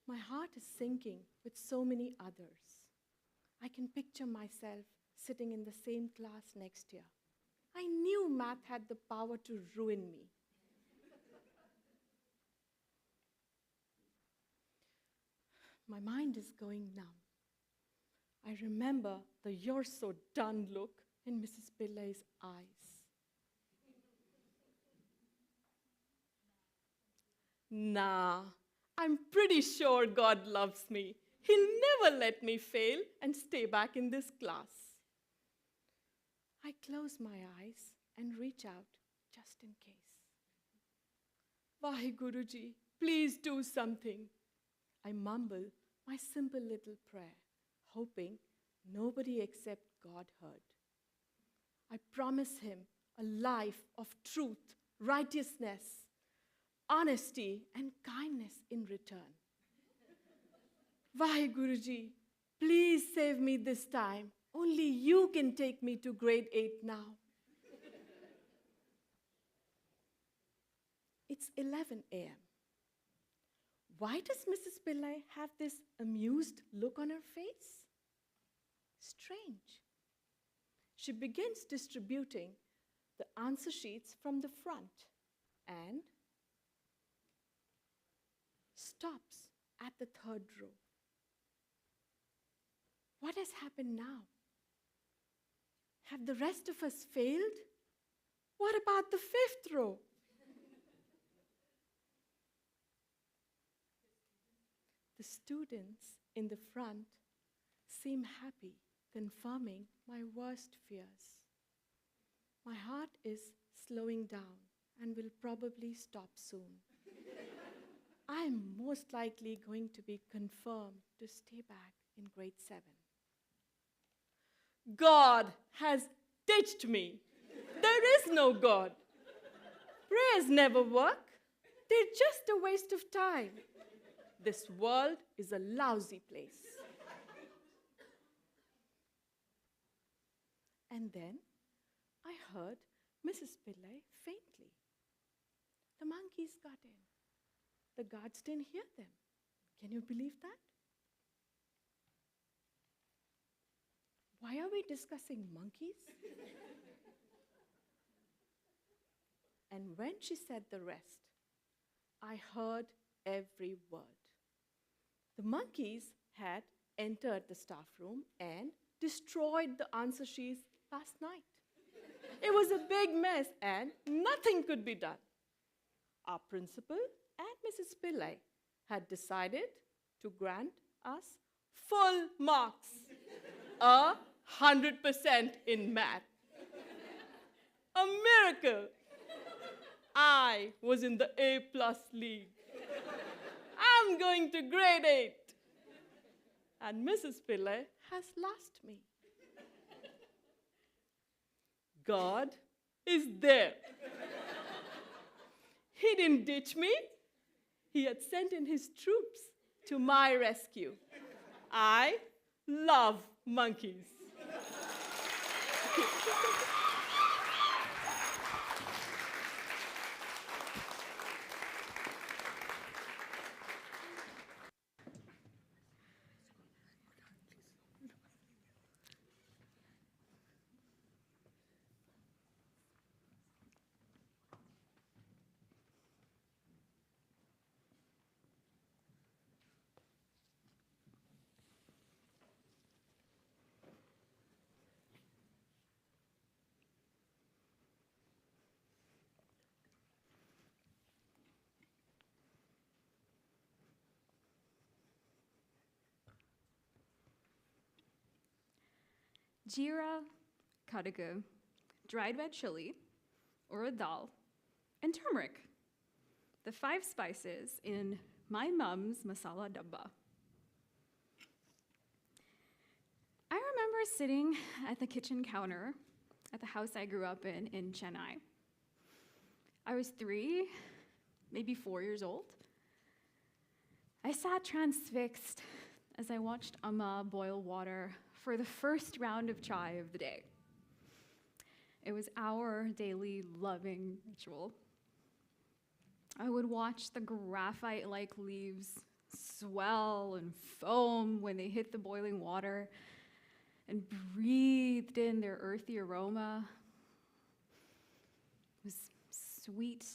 My heart is sinking with so many others. I can picture myself sitting in the same class next year. I knew math had the power to ruin me. My mind is going numb. I remember the "you're so done" look in Mrs. Pillai's eyes. Nah, I'm pretty sure God loves me. He'll never let me fail and stay back in this class. I close my eyes and reach out just in case. Vaheguruji, please do something. I mumble my simple little prayer, hoping nobody except God heard. I promise him a life of truth, righteousness, honesty, and kindness in return. Vaheguruji, please save me this time. Only you can take me to grade 8 now. It's 11 a.m. Why does Mrs. Pillai have this amused look on her face? Strange. She begins distributing the answer sheets from the front and stops at the 3rd row. What has happened now? Have the rest of us failed? What about the 5th row? The students in the front seem happy, confirming my worst fears. My heart is slowing down and will probably stop soon. I am most likely going to be confirmed to stay back in grade 7. God has ditched me. There is no God. Prayers never work. They're just a waste of time. This world is a lousy place. And then I heard Mrs. Pillai faintly. The monkeys got in. The guards didn't hear them. Can you believe that? Why are we discussing monkeys? And when she said the rest, I heard every word. The monkeys had entered the staff room and destroyed the answer sheets last night. It was a big mess and nothing could be done. Our principal and Mrs. Pillai had decided to grant us full marks, 100% in math. A miracle. I was in the A+ League. I'm going to grade 8. And Mrs. Pillai has lost me. God is there. He didn't ditch me. He had sent in his troops to my rescue. I love monkeys. Jira, kadagu, dried red chili, urad dal, and turmeric, the 5 spices in my mum's masala dabba. I remember sitting at the kitchen counter at the house I grew up in Chennai. I was 3, maybe 4 years old. I sat transfixed as I watched Amma boil water for the first round of chai of the day. It was our daily loving ritual. I would watch the graphite-like leaves swell and foam when they hit the boiling water and breathed in their earthy aroma. It was sweet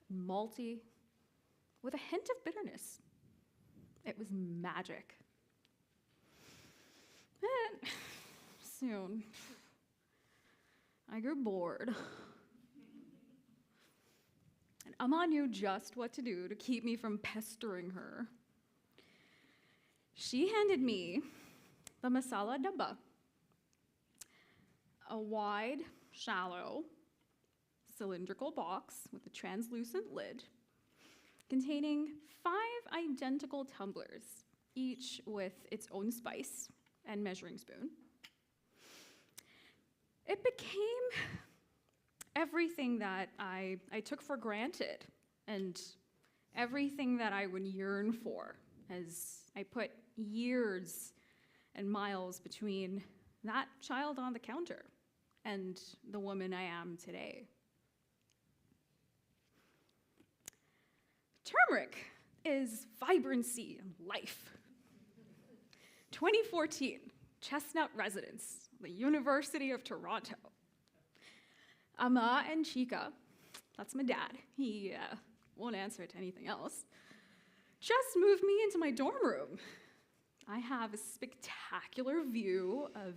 and malty with a hint of bitterness. It was magic. But soon, I grew bored. And Amma knew just what to do to keep me from pestering her. She handed me the masala dabba, a wide, shallow, cylindrical box with a translucent lid containing 5 identical tumblers, each with its own spice and measuring spoon. It became everything that I took for granted and everything that I would yearn for as I put years and miles between that child on the counter and the woman I am today. Turmeric is vibrancy and life. 2014, Chestnut residence, the University of Toronto. Amma and Chica, that's my dad, he won't answer to anything else, just moved me into my dorm room. I have a spectacular view of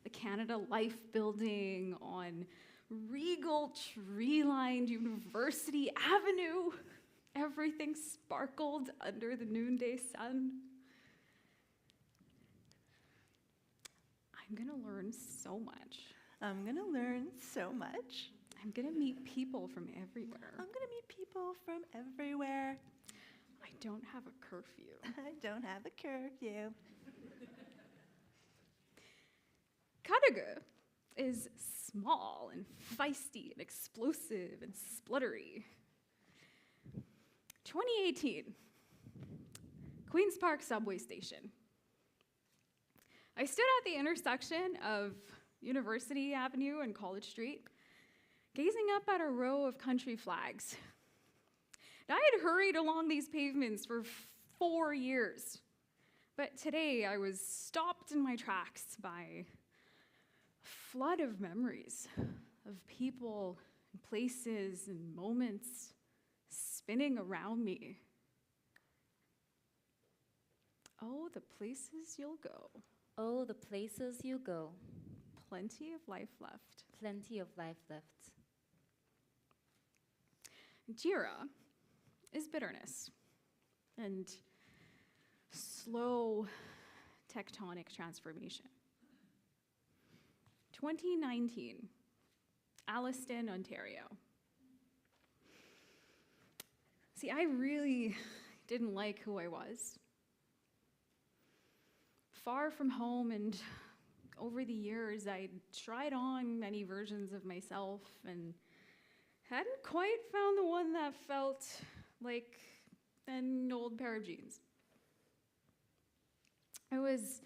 the Canada Life building on regal tree-lined University Avenue. Everything sparkled under the noonday sun. I'm gonna learn so much. I'm gonna learn so much. I'm gonna meet people from everywhere. I'm gonna meet people from everywhere. I don't have a curfew. I don't have a curfew. Kadagu is small and feisty and explosive and spluttery. 2018, Queen's Park subway station. I stood at the intersection of University Avenue and College Street, gazing up at a row of country flags. And I had hurried along these pavements for 4 years, but today I was stopped in my tracks by a flood of memories of people and places and moments spinning around me. Oh, the places you'll go. Oh, the places you go. Plenty of life left. Plenty of life left. Jira is bitterness and slow tectonic transformation. 2019, Alliston, Ontario. See, I really didn't like who I was. Far from home, and over the years, I tried on many versions of myself and hadn't quite found the one that felt like an old pair of jeans. I was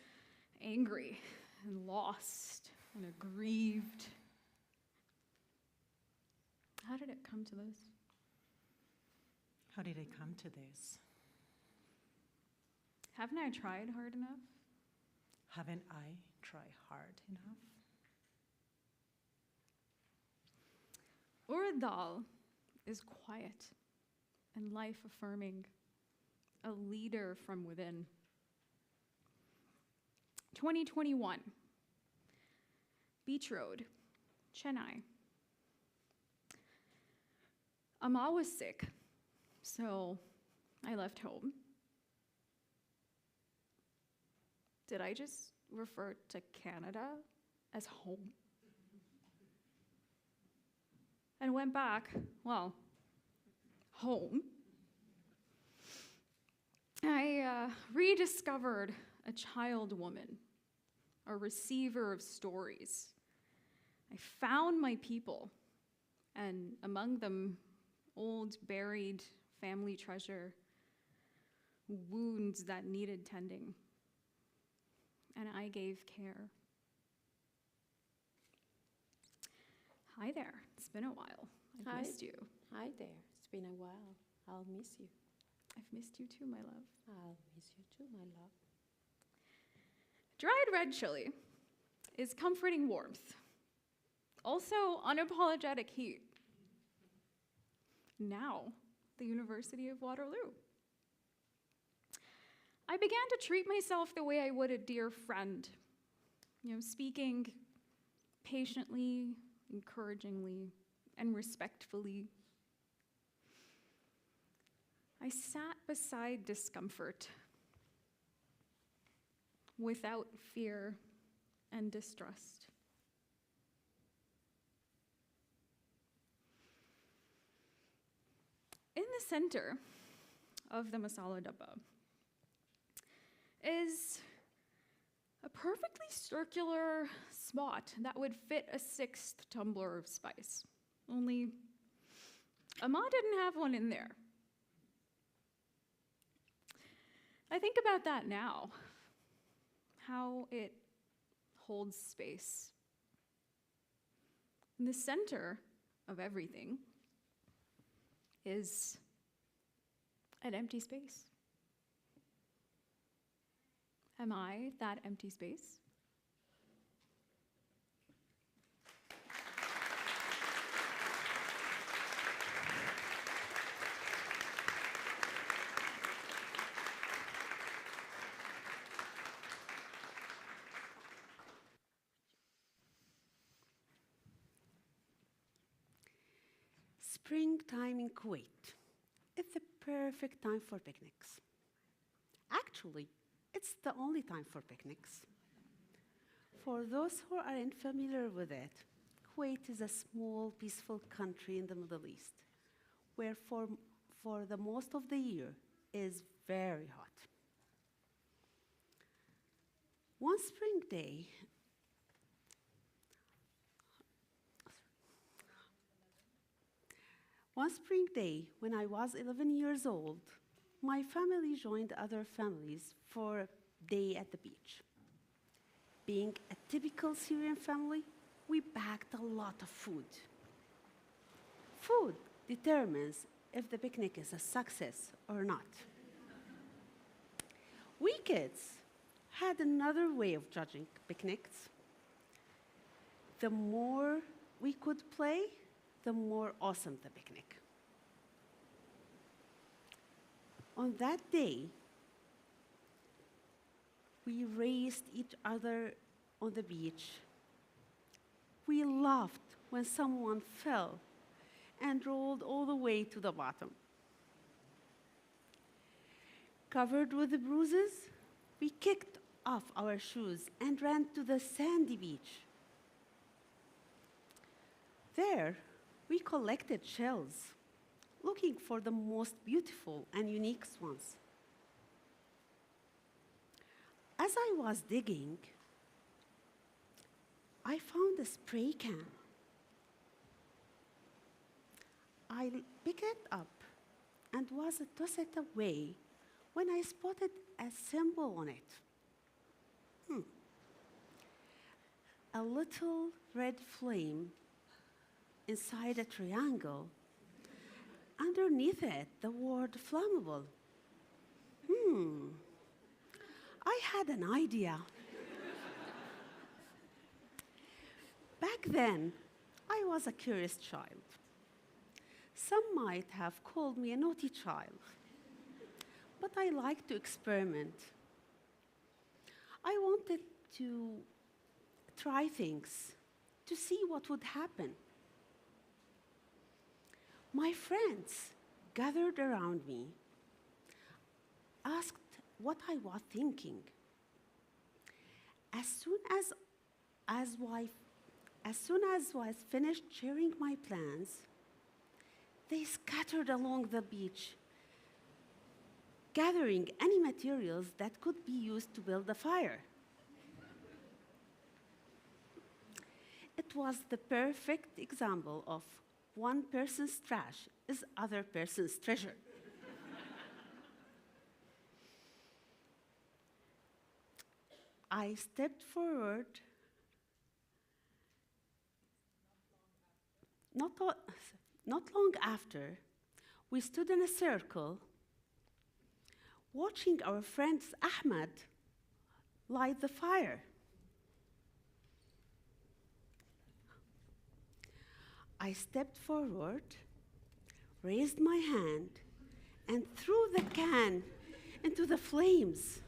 angry and lost and aggrieved. How did it come to this? How did I come to this? Haven't I tried hard enough? Haven't I tried hard enough? Urad dal is quiet and life-affirming, a leader from within. 2021, Beach Road, Chennai. Amma was sick, so I left home. Did I just refer to Canada as home. And went back, well, home. I rediscovered a child woman, a receiver of stories. I found my people, and among them, old buried family treasure, wounds that needed tending. And I gave care. Hi there. It's been a while. I've missed you. Hi there. It's been a while. I'll miss you. I've missed you too, my love. I'll miss you too, my love. Dried red chili is comforting warmth. Also unapologetic heat. Now, the University of Waterloo. I began to treat myself the way I would a dear friend. Speaking patiently, encouragingly, and respectfully. I sat beside discomfort without fear and distrust. In the center of the masala dabba is a perfectly circular spot that would fit a 6th tumbler of spice. Only Amma didn't have one in there. I think about that now, how it holds space. In the center of everything is an empty space. Am I that empty space? Springtime in Kuwait. It's the perfect time for picnics. Actually, it's the only time for picnics. For those who aren't familiar with it, Kuwait is a small, peaceful country in the Middle East, where for the most of the year is very hot. One spring day, when I was 11 years old, my family joined other families for a day at the beach. Being a typical Syrian family, we packed a lot of food. Food determines if the picnic is a success or not. We kids had another way of judging picnics. The more we could play, the more awesome the picnic. On that day, we raced each other on the beach. We laughed when someone fell and rolled all the way to the bottom. Covered with the bruises, we kicked off our shoes and ran to the sandy beach. There, we collected shells, looking for the most beautiful and unique ones. As I was digging, I found a spray can. I picked it up and was to toss it away when I spotted a symbol on it. A little red flame inside a triangle. Underneath it, the word flammable. I had an idea. Back then, I was a curious child. Some might have called me a naughty child, but I liked to experiment. I wanted to try things, to see what would happen. My friends gathered around me, asked what I was thinking. As soon as As soon as I was finished sharing my plans, they scattered along the beach, gathering any materials that could be used to build a fire. It was the perfect example of one person's trash is other person's treasure. I stepped forward. Not long after, we stood in a circle watching our friend Ahmed light the fire. I stepped forward, raised my hand, and threw the can into the flames.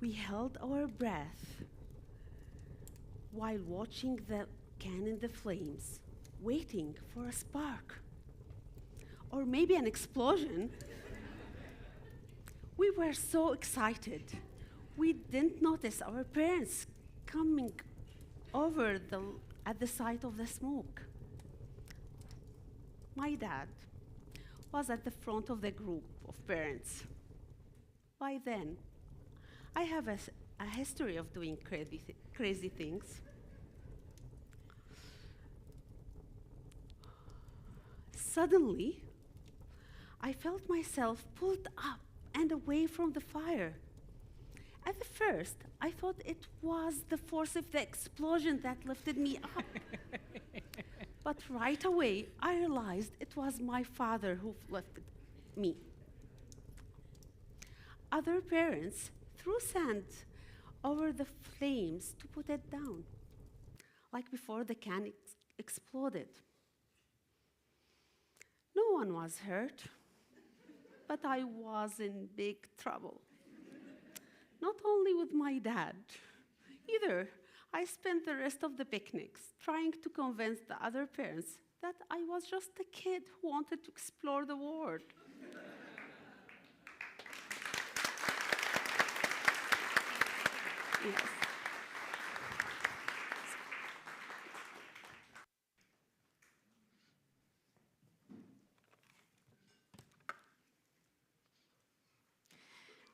We held our breath while watching the can in the flames, waiting for a spark, or maybe an explosion. We were so excited. We didn't notice our parents coming over at the sight of the smoke. My dad was at the front of the group of parents. By then, I have a history of doing crazy things. Suddenly, I felt myself pulled up and away from the fire. At the first, I thought it was the force of the explosion that lifted me up. But right away, I realized it was my father who lifted me. Other parents threw sand over the flames to put it down, like before the can exploded. No one was hurt, but I was in big trouble. Not only with my dad, either. I spent the rest of the picnics trying to convince the other parents that I was just a kid who wanted to explore the world. Yes.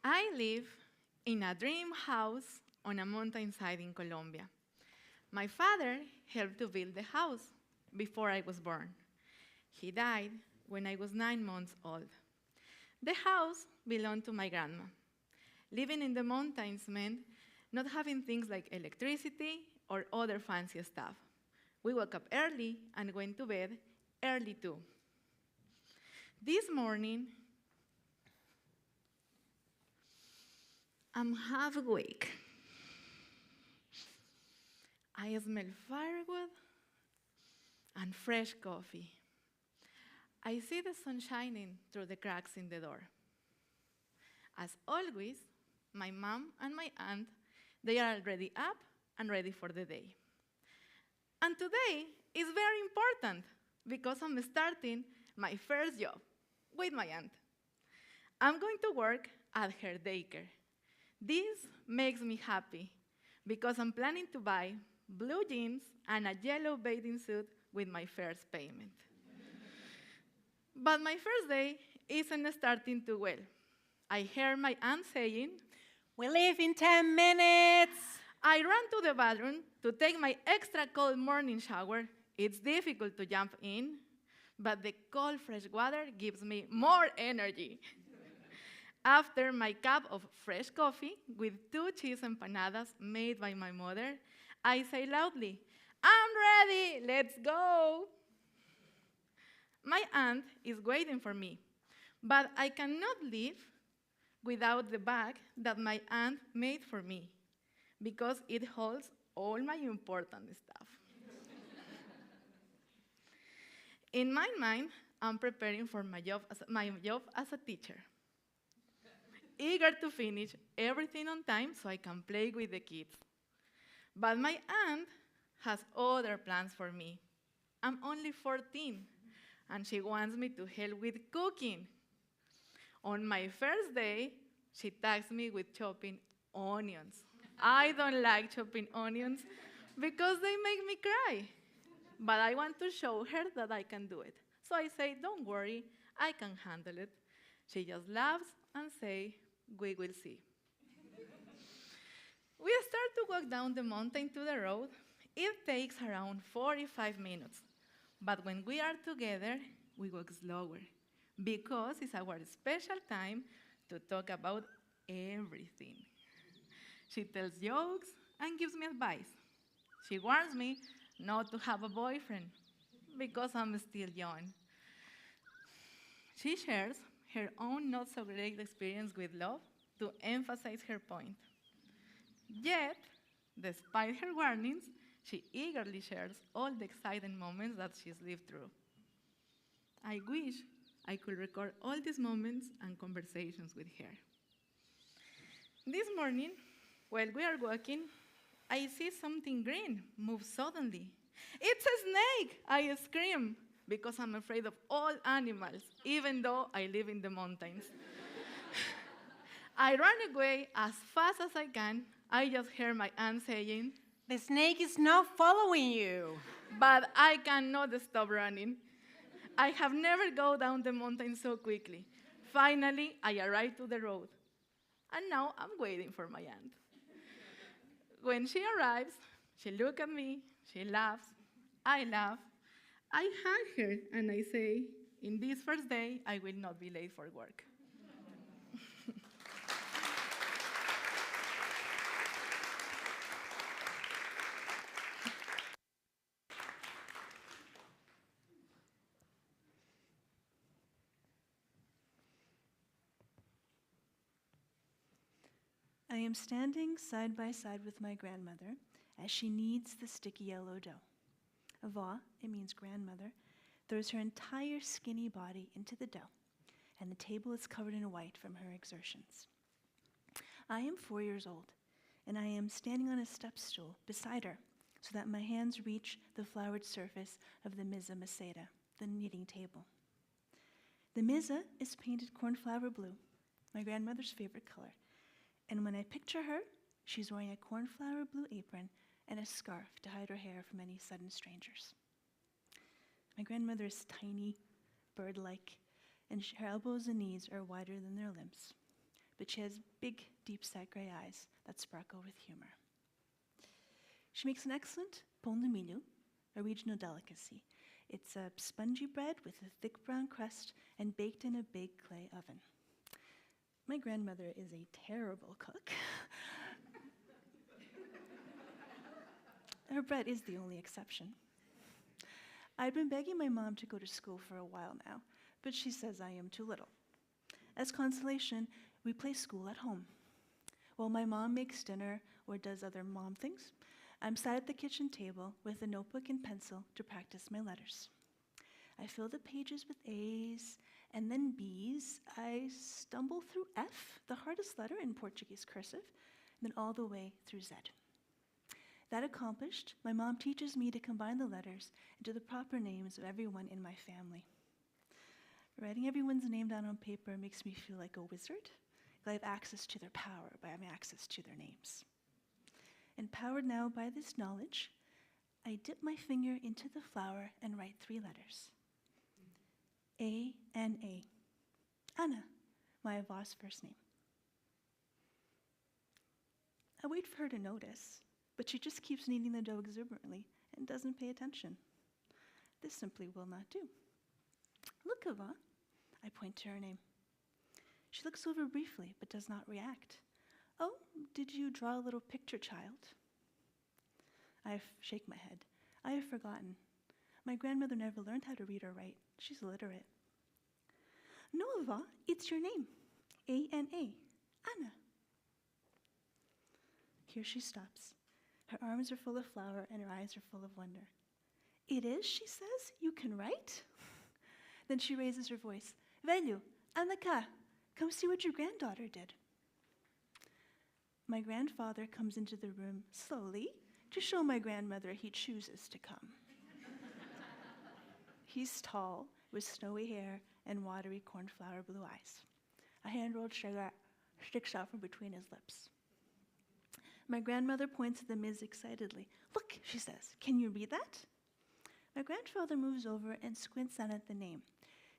I live in a dream house on a mountainside in Colombia. My father helped to build the house before I was born. He died when I was 9 months old. The house belonged to my grandma. Living in the mountains meant not having things like electricity or other fancy stuff. We woke up early and went to bed early too. This morning, I'm half awake. I smell firewood and fresh coffee. I see the sun shining through the cracks in the door. As always, my mom and my aunt, they are already up and ready for the day. And today is very important because I'm starting my first job with my aunt. I'm going to work at her daycare. This makes me happy because I'm planning to buy blue jeans and a yellow bathing suit with my first payment. But my first day isn't starting too well. I hear my aunt saying, "We leave in 10 minutes. I run to the bathroom to take my extra cold morning shower. It's difficult to jump in, but the cold fresh water gives me more energy. After my cup of fresh coffee with 2 cheese empanadas made by my mother, I say loudly, "I'm ready, let's go." My aunt is waiting for me, but I cannot leave without the bag that my aunt made for me because it holds all my important stuff. In my mind, I'm preparing for my job as a teacher, eager to finish everything on time so I can play with the kids. But my aunt has other plans for me. I'm only 14, and she wants me to help with cooking. On my first day, She tags me with chopping onions. I don't like chopping onions because they make me cry. But I want to show her that I can do it. So I say, don't worry, I can handle it. She just laughs and says, we will see. We start to walk down the mountain to the road. It takes around 45 minutes. But when we are together, we walk slower because it's our special time to talk about everything. She tells jokes and gives me advice. She warns me not to have a boyfriend because I'm still young. She shares her own not so great experience with love to emphasize her point. Yet, despite her warnings, she eagerly shares all the exciting moments that she's lived through. I wish I could record all these moments and conversations with her. This morning, while we are walking, I see something green move suddenly. It's a snake! I scream because I'm afraid of all animals, even though I live in the mountains. I run away as fast as I can. I just hear my aunt saying, "The snake is not following you." But I cannot stop running. I have never gone down the mountain so quickly. Finally, I arrived to the road. And now I'm waiting for my aunt. When she arrives, she looks at me, she laughs, I laugh, I hug her, and I say, in this first day, I will not be late for work. I am standing side by side with my grandmother as she kneads the sticky yellow dough. Ava, it means grandmother, throws her entire skinny body into the dough, and the table is covered in white from her exertions. I am 4 years old, and I am standing on a step stool beside her so that my hands reach the floured surface of the mesa maceta, the kneading table. The mesa is painted cornflower blue, my grandmother's favorite color, and when I picture her, she's wearing a cornflower blue apron and a scarf to hide her hair from any sudden strangers. My grandmother is tiny, bird-like, and her elbows and knees are wider than their limbs. But she has big, deep-set gray eyes that sparkle with humor. She makes an excellent pão de milho, a regional delicacy. It's a spongy bread with a thick brown crust and baked in a big clay oven. My grandmother is a terrible cook. Her bread is the only exception. I've been begging my mom to go to school for a while now, but she says I am too little. As consolation, we play school at home. While my mom makes dinner or does other mom things, I'm sat at the kitchen table with a notebook and pencil to practice my letters. I fill the pages with A's and then B's. I stumble through F, the hardest letter in Portuguese cursive, then all the way through Z. That accomplished, my mom teaches me to combine the letters into the proper names of everyone in my family. Writing everyone's name down on paper makes me feel like a wizard. I have access to their power by having access to their names. Empowered now by this knowledge, I dip my finger into the flour and write 3 letters. A-N-A. Anna, my Ava's first name. I wait for her to notice, but she just keeps kneading the dough exuberantly and doesn't pay attention. This simply will not do. Look, Ava. I point to her name. She looks over briefly, but does not react. Oh, did you draw a little picture, child? I shake my head. I have forgotten. My grandmother never learned how to read or write. She's illiterate. No, Ava, it's your name. A-N-A. Anna. Here she stops. Her arms are full of flour and her eyes are full of wonder. It is, she says, you can write? Then she raises her voice. Velho, anda cá. Come see what your granddaughter did. My grandfather comes into the room slowly to show my grandmother he chooses to come. He's tall, with snowy hair and watery cornflower blue eyes. A hand-rolled cigarette sticks out from between his lips. My grandmother points at the Ms. excitedly. Look, she says, can you read that? My grandfather moves over and squints down at the name.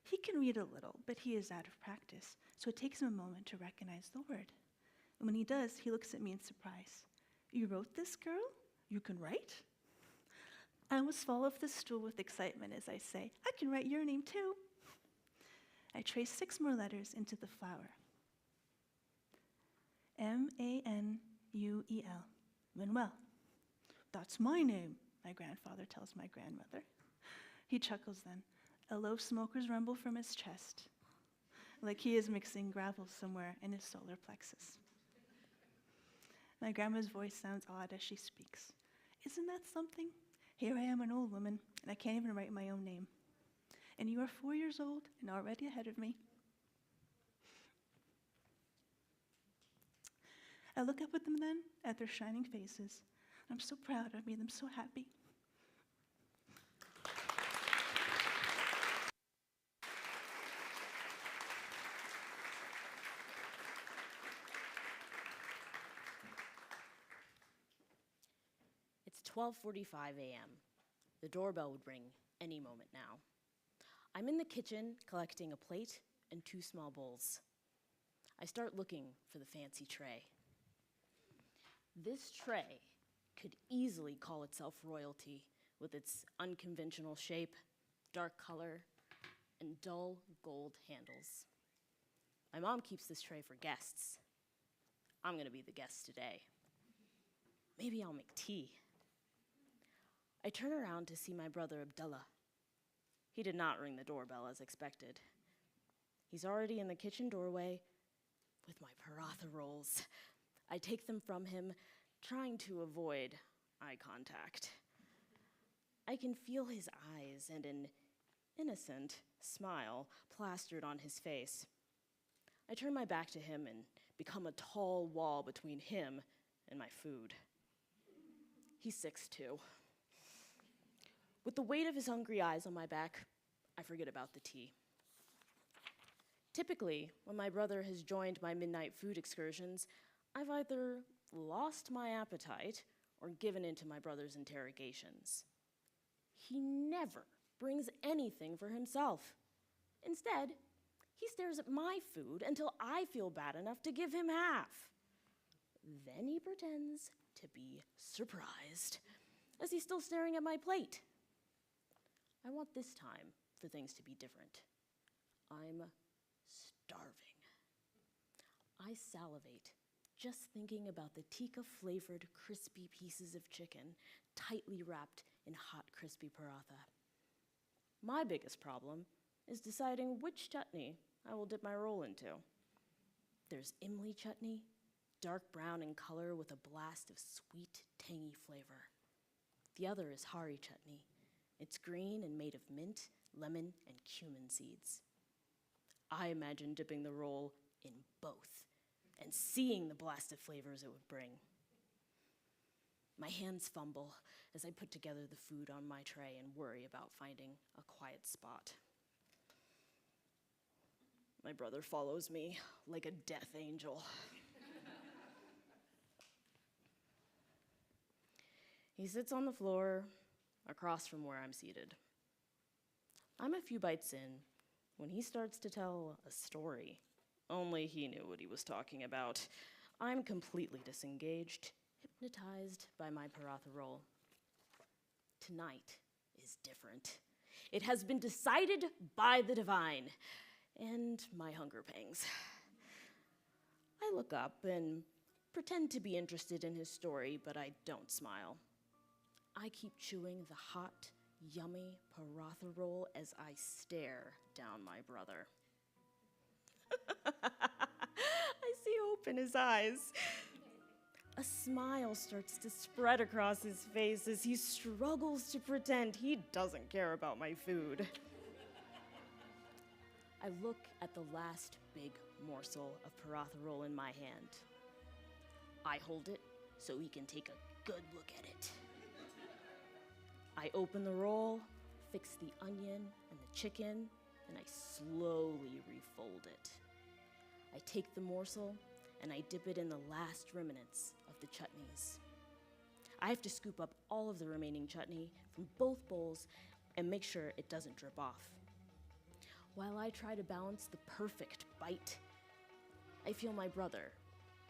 He can read a little, but he is out of practice, so it takes him a moment to recognize the word. And when he does, he looks at me in surprise. You wrote this, girl? You can write? I almost fall off the stool with excitement as I say, I can write your name too. I trace 6 more letters into the flower. Manuel. Manuel. That's my name, my grandfather tells my grandmother. He chuckles then, a low smoker's rumble from his chest, like he is mixing gravel somewhere in his solar plexus. My grandma's voice sounds odd as she speaks. Isn't that something? Here I am, an old woman, and I can't even write my own name. And you are 4 years old and already ahead of me. I look up at them then, at their shining faces. I'm so proud. I made them so happy. It's 12:45 a.m. The doorbell would ring any moment now. I'm in the kitchen collecting a plate and 2 small bowls. I start looking for the fancy tray. This tray could easily call itself royalty with its unconventional shape, dark color, and dull gold handles. My mom keeps this tray for guests. I'm gonna be the guest today. Maybe I'll make tea. I turn around to see my brother Abdullah. He did not ring the doorbell as expected. He's already in the kitchen doorway with my paratha rolls. I take them from him, trying to avoid eye contact. I can feel his eyes and an innocent smile plastered on his face. I turn my back to him and become a tall wall between him and my food. He's 6'2". With the weight of his hungry eyes on my back, I forget about the tea. Typically, when my brother has joined my midnight food excursions, I've either lost my appetite or given in to my brother's interrogations. He never brings anything for himself. Instead, he stares at my food until I feel bad enough to give him half. Then he pretends to be surprised as he's still staring at my plate. I want this time for things to be different. I'm starving. I salivate just thinking about the tikka-flavored crispy pieces of chicken tightly wrapped in hot crispy paratha. My biggest problem is deciding which chutney I will dip my roll into. There's imli chutney, dark brown in color with a blast of sweet, tangy flavor. The other is hari chutney. It's green and made of mint, lemon, and cumin seeds. I imagine dipping the roll in both and seeing the blast of flavors it would bring. My hands fumble as I put together the food on my tray and worry about finding a quiet spot. My brother follows me like a death angel. He sits on the floor across from where I'm seated. I'm a few bites in when he starts to tell a story. Only he knew what he was talking about. I'm completely disengaged, hypnotized by my paratha roll. Tonight is different. It has been decided by the divine and my hunger pangs. I look up and pretend to be interested in his story, but I don't smile. I keep chewing the hot, yummy paratha roll as I stare down my brother. I see hope in his eyes. A smile starts to spread across his face as he struggles to pretend he doesn't care about my food. I look at the last big morsel of paratha roll in my hand. I hold it so he can take a good look at it. I open the roll, fix the onion and the chicken, and I slowly refold it. I take the morsel and I dip it in the last remnants of the chutneys. I have to scoop up all of the remaining chutney from both bowls and make sure it doesn't drip off. While I try to balance the perfect bite, I feel my brother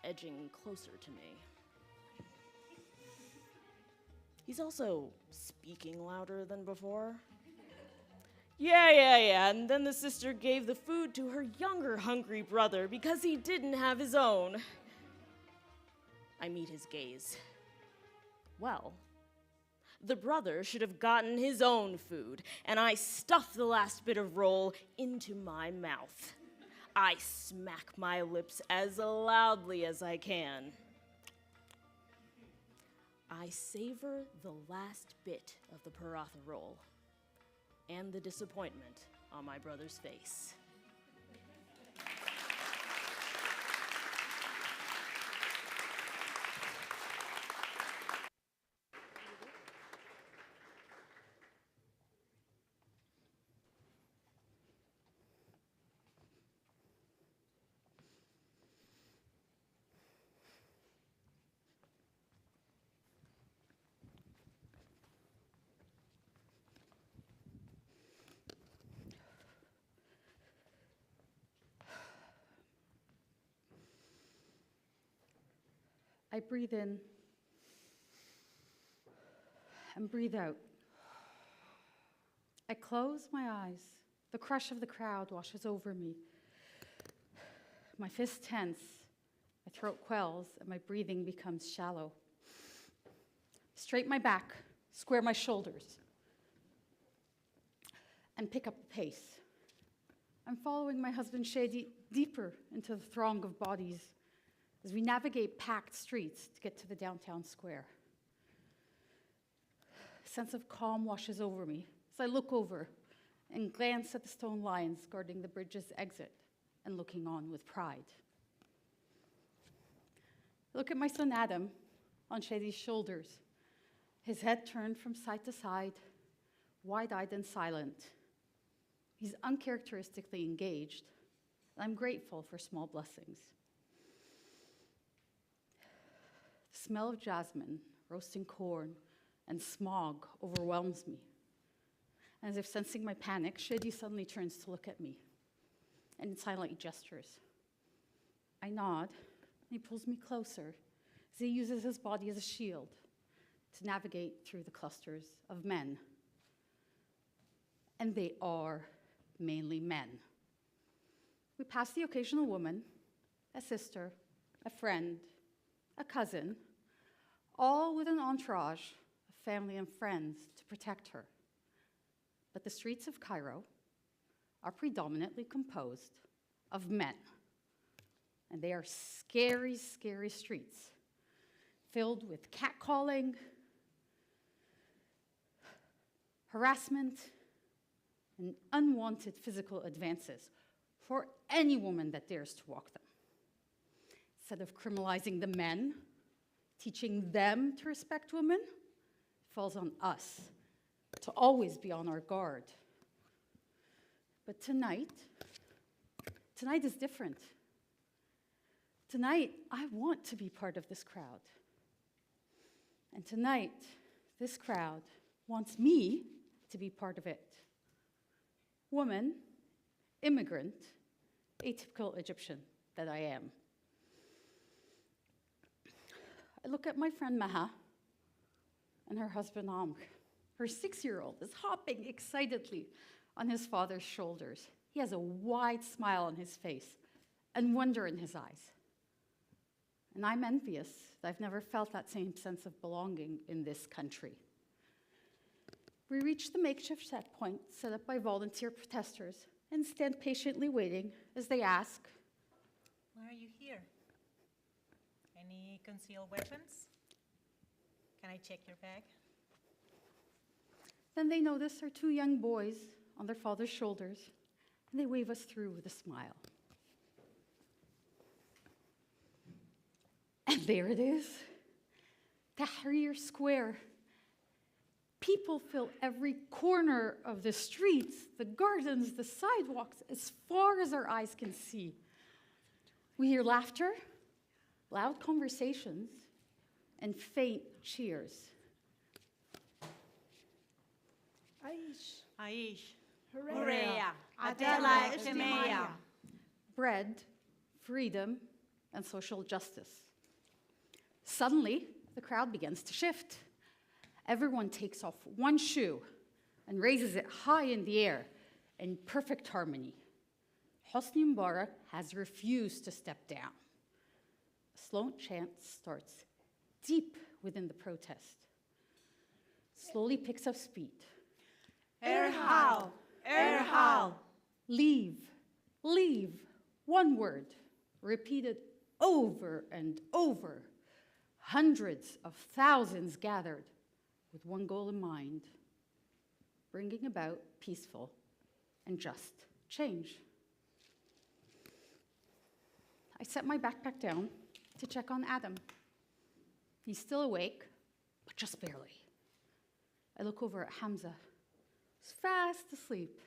edging closer to me. He's also speaking louder than before. Yeah, and then the sister gave the food to her younger hungry brother because he didn't have his own. I meet his gaze. Well, the brother should have gotten his own food, and I stuff the last bit of roll into my mouth. I smack my lips as loudly as I can. I savor the last bit of the paratha roll and the disappointment on my brother's face. I breathe in and breathe out. I close my eyes. The crush of the crowd washes over me. My fists tense, my throat quells, and my breathing becomes shallow. Straighten my back, square my shoulders, and pick up the pace. I'm following my husband Shady deeper into the throng of bodies as we navigate packed streets to get to the downtown square. A sense of calm washes over me as I look over and glance at the stone lions guarding the bridge's exit and looking on with pride. I look at my son Adam on Shady's shoulders, his head turned from side to side, wide-eyed and silent. He's uncharacteristically engaged, and I'm grateful for small blessings. The smell of jasmine, roasting corn, and smog overwhelms me. As if sensing my panic, Shady suddenly turns to look at me and silently gestures. I nod, and he pulls me closer as he uses his body as a shield to navigate through the clusters of men. And they are mainly men. We pass the occasional woman, a sister, a friend, a cousin, all with an entourage of family and friends to protect her. But the streets of Cairo are predominantly composed of men. And they are scary, scary streets filled with catcalling, harassment, and unwanted physical advances for any woman that dares to walk them. Instead of criminalizing the men, teaching them to respect women, it falls on us to always be on our guard. But tonight is different. Tonight, I want to be part of this crowd. And tonight, this crowd wants me to be part of it. Woman, immigrant, atypical Egyptian that I am. I look at my friend Maha and her husband Amr. Her 6-year-old is hopping excitedly on his father's shoulders. He has a wide smile on his face and wonder in his eyes. And I'm envious that I've never felt that same sense of belonging in this country. We reach the makeshift set point set up by volunteer protesters and stand patiently waiting as they ask, Why are you here? Any concealed weapons? Can I check your bag? Then they notice our 2 young boys on their father's shoulders, and they wave us through with a smile. And there it is, Tahrir Square. People fill every corner of the streets, the gardens, the sidewalks, as far as our eyes can see. We hear laughter, loud conversations, and faint cheers. Aish. Aish. Hooray. Adela Echemea. Bread, freedom, and social justice. Suddenly, the crowd begins to shift. Everyone takes off one shoe and raises it high in the air in perfect harmony. Hosni Mubarak has refused to step down. A slow chant starts deep within the protest, slowly picks up speed. Erhal, Erhal. Leave, leave, one word, repeated over and over. Hundreds of thousands gathered with one goal in mind, bringing about peaceful and just change. I set my backpack down to check on Adam. He's still awake, but just barely. I look over at Hamza. He's fast asleep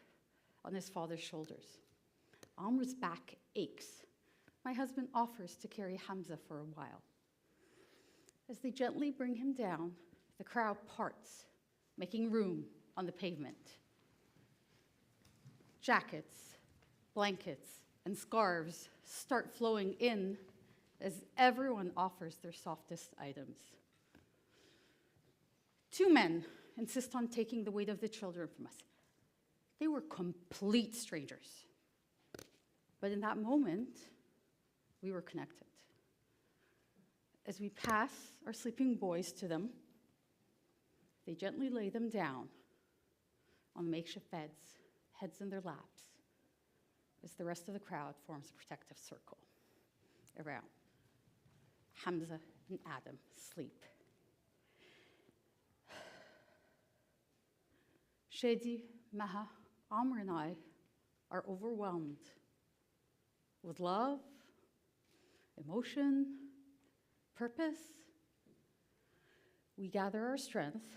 on his father's shoulders. Amr's back aches. My husband offers to carry Hamza for a while. As they gently bring him down, the crowd parts, making room on the pavement. Jackets, blankets, and scarves start flowing in as everyone offers their softest items. Two men insist on taking the weight of the children from us. They were complete strangers. But in that moment, we were connected. As we pass our sleeping boys to them, they gently lay them down on the makeshift beds, heads in their laps, as the rest of the crowd forms a protective circle around Hamza and Adam sleep. Shadi, Maha, Amr, and I are overwhelmed with love, emotion, purpose. We gather our strength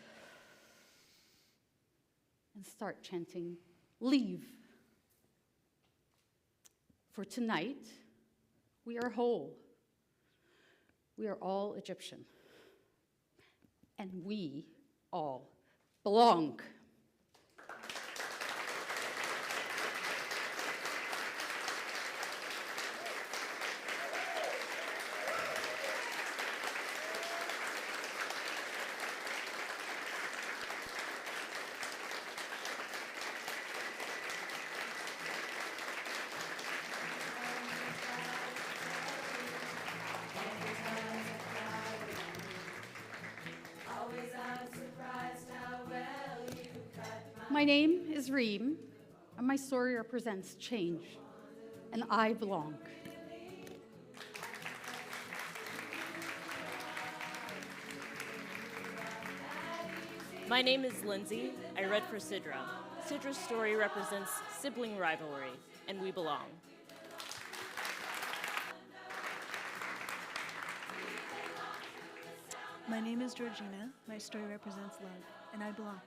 and start chanting, leave. For tonight, we are whole. We are all Egyptian. And we all belong. My name is Reem, and my story represents change, and I belong. My name is Lindsay. I read for Sidra. Sidra's story represents sibling rivalry, and we belong. My name is Georgina. My story represents love, and I belong.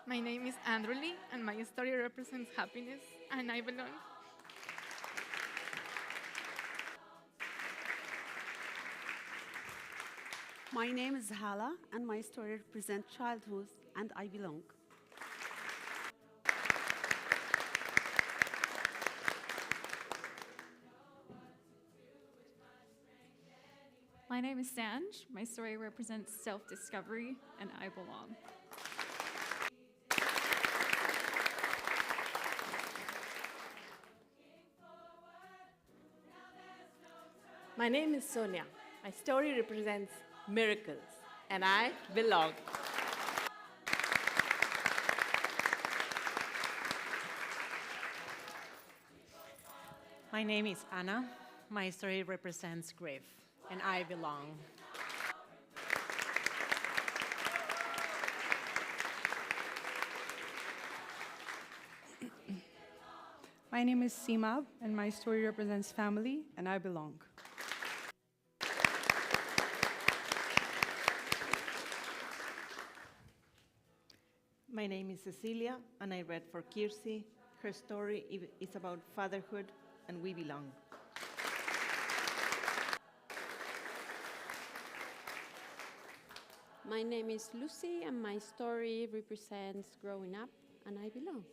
My name is Andrely, and my story represents happiness, and I belong. My name is Hala, and my story represents childhood, and I belong. My name is Sanj. My story represents self-discovery, and I belong. My name is Sonia. My story represents miracles, and I belong. My name is Anna. My story represents grief, and I belong. My name is Seema, and my story represents family, and I belong. My name is Cecilia, and I read for Kirsi, Her story is about fatherhood, and we belong. My name is Lucy, and my story represents growing up, and I belong.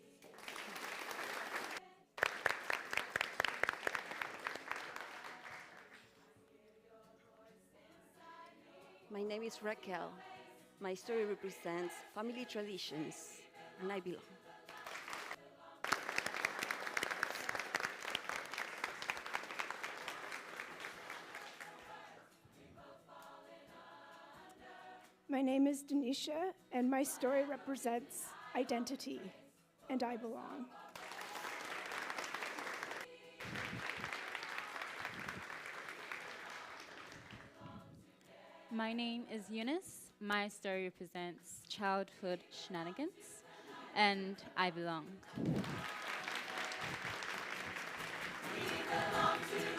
My name is Raquel. My story represents family traditions, and I belong. My name is Denisha, and my story represents identity, and I belong. My name is Eunice. My story represents childhood shenanigans, and I belong. We belong to